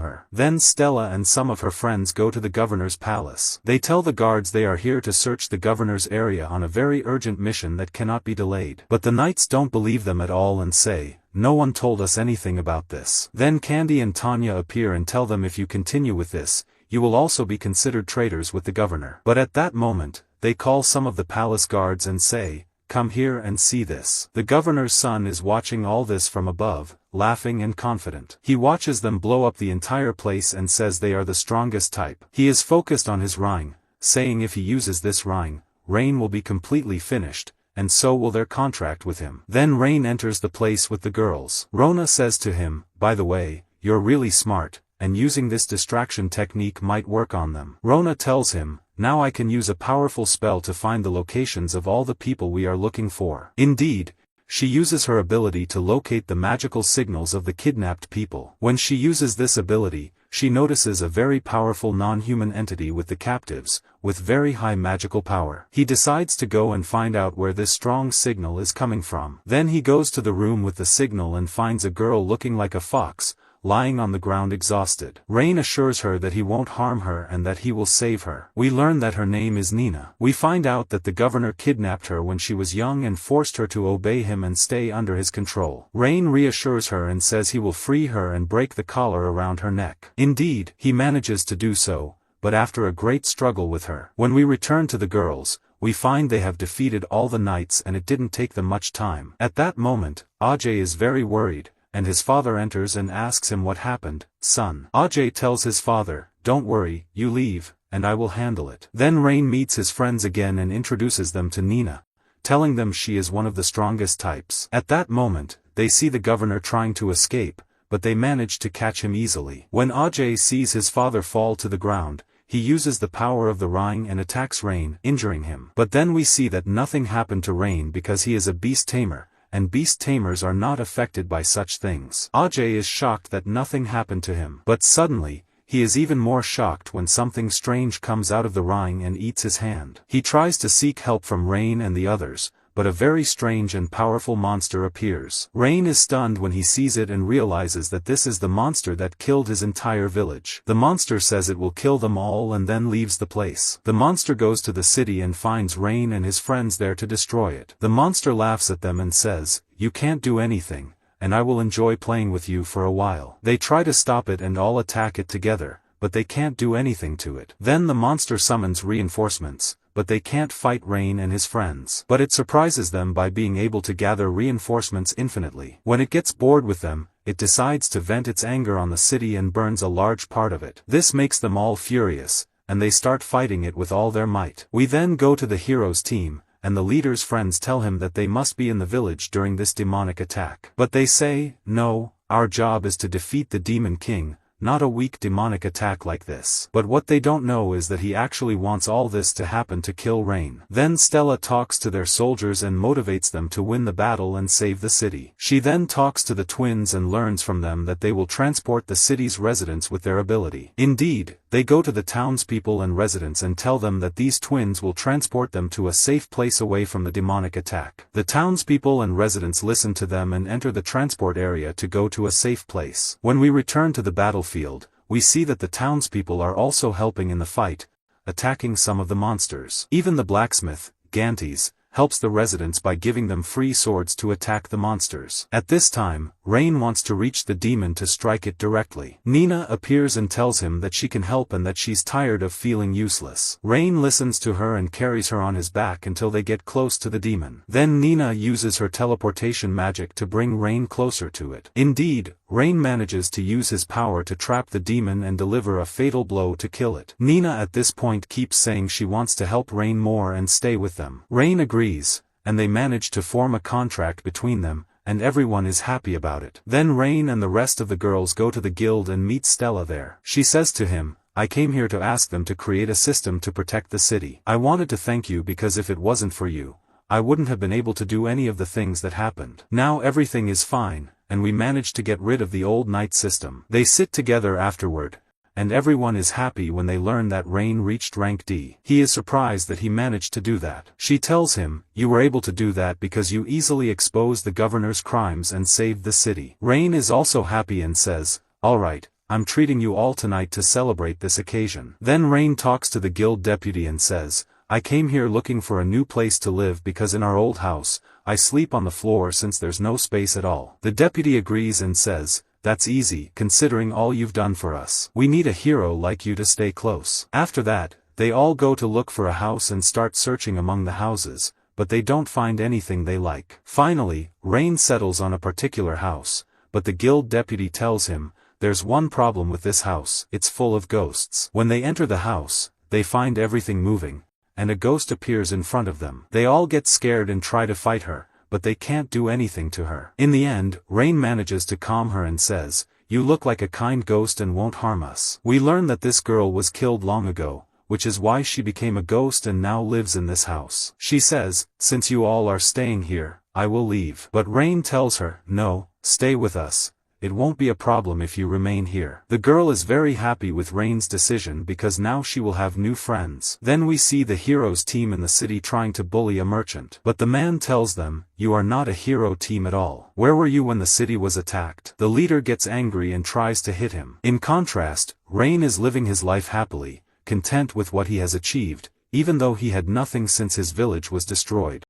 her. Then Stella and some of her friends go to the governor's palace. They tell the guards they are here to search the governor's area on a very urgent mission that cannot be delayed. But the knights don't believe them at all and say, no one told us anything about this. Then Candy and Tanya appear and tell them if you continue with this, you will also be considered traitors with the governor. But at that moment, they call some of the palace guards and say, come here and see this. The governor's son is watching all this from above, laughing and confident. He watches them blow up the entire place and says they are the strongest type. He is focused on his ring, saying if he uses this ring, Rain will be completely finished, and so will their contract with him. Then Rain enters the place with the girls. Rona says to him, by the way, you're really smart, and using this distraction technique might work on them. Rona tells him, now I can use a powerful spell to find the locations of all the people we are looking for. Indeed, she uses her ability to locate the magical signals of the kidnapped people. When she uses this ability, she notices a very powerful non-human entity with the captives, with very high magical power. He decides to go and find out where this strong signal is coming from. Then he goes to the room with the signal and finds a girl looking like a fox, lying on the ground exhausted. Rain assures her that he won't harm her and that he will save her. We learn that her name is Nenah. We find out that the governor kidnapped her when she was young and forced her to obey him and stay under his control. Rain reassures her and says he will free her and break the collar around her neck. Indeed, he manages to do so, but after a great struggle with her. When we return to the girls, we find they have defeated all the knights and it didn't take them much time. At that moment, Ajay is very worried, and his father enters and asks him what happened. Son. Ajay tells his father, don't worry, you leave, and I will handle it. Then Rain meets his friends again and introduces them to Nenah, telling them she is one of the strongest types. At that moment, they see the governor trying to escape, but they manage to catch him easily. When Ajay sees his father fall to the ground, he uses the power of the ring and attacks Rain, injuring him. But then we see that nothing happened to Rain because he is a beast tamer, and beast tamers are not affected by such things. Ajay is shocked that nothing happened to him. But suddenly, he is even more shocked when something strange comes out of the ring and eats his hand. He tries to seek help from Rain and the others, but a very strange and powerful monster appears. Rain is stunned when he sees it and realizes that this is the monster that killed his entire village. The monster says it will kill them all and then leaves the place. The monster goes to the city and finds Rain and his friends there to destroy it. The monster laughs at them and says, you can't do anything, and I will enjoy playing with you for a while. They try to stop it and all attack it together, but they can't do anything to it. Then the monster summons reinforcements, but they can't fight Rain and his friends. But it surprises them by being able to gather reinforcements infinitely. When it gets bored with them, it decides to vent its anger on the city and burns a large part of it. This makes them all furious, and they start fighting it with all their might. We then go to the hero's team, and the leader's friends tell him that they must be in the village during this demonic attack. But they say, no, our job is to defeat the demon king, not a weak demonic attack like this. But what they don't know is that he actually wants all this to happen to kill Rain. Then Stella talks to their soldiers and motivates them to win the battle and save the city. She then talks to the twins and learns from them that they will transport the city's residents with their ability. Indeed, they go to the townspeople and residents and tell them that these twins will transport them to a safe place away from the demonic attack. The townspeople and residents listen to them and enter the transport area to go to a safe place. When we return to the battlefield, we see that the townspeople are also helping in the fight, attacking some of the monsters. Even the blacksmith, Gantes, helps the residents by giving them free swords to attack the monsters. At this time, Rain wants to reach the demon to strike it directly. Nenah appears and tells him that she can help and that she's tired of feeling useless. Rain listens to her and carries her on his back until they get close to the demon. Then Nenah uses her teleportation magic to bring Rain closer to it. Indeed, Rain manages to use his power to trap the demon and deliver a fatal blow to kill it. Nenah at this point keeps saying she wants to help Rain more and stay with them. Rain agrees, and they manage to form a contract between them, and everyone is happy about it. Then Rain and the rest of the girls go to the guild and meet Stella there. She says to him, "I came here to ask them to create a system to protect the city. I wanted to thank you because if it wasn't for you, I wouldn't have been able to do any of the things that happened. Now everything is fine, and we managed to get rid of the old night system." They sit together afterward, and everyone is happy when they learn that Rain reached rank D. He is surprised that he managed to do that. She tells him, "You were able to do that because you easily exposed the governor's crimes and saved the city." Rain is also happy and says, "Alright, I'm treating you all tonight to celebrate this occasion." Then Rain talks to the guild deputy and says, "I came here looking for a new place to live because in our old house, I sleep on the floor since there's no space at all." The deputy agrees and says, "That's easy, considering all you've done for us. We need a hero like you to stay close." After that, they all go to look for a house and start searching among the houses, but they don't find anything they like. Finally, Rain settles on a particular house, but the guild deputy tells him, "There's one problem with this house, it's full of ghosts." When they enter the house, they find everything moving, and a ghost appears in front of them. They all get scared and try to fight her, but they can't do anything to her. In the end, Rain manages to calm her and says, "You look like a kind ghost and won't harm us." We learn that this girl was killed long ago, which is why she became a ghost and now lives in this house. She says, "Since you all are staying here, I will leave." But Rain tells her, "No, stay with us. It won't be a problem if you remain here." The girl is very happy with Rain's decision because now she will have new friends. Then we see the heroes team in the city trying to bully a merchant. But the man tells them, "You are not a hero team at all. Where were you when the city was attacked?" The leader gets angry and tries to hit him. In contrast, Rain is living his life happily, content with what he has achieved, even though he had nothing since his village was destroyed.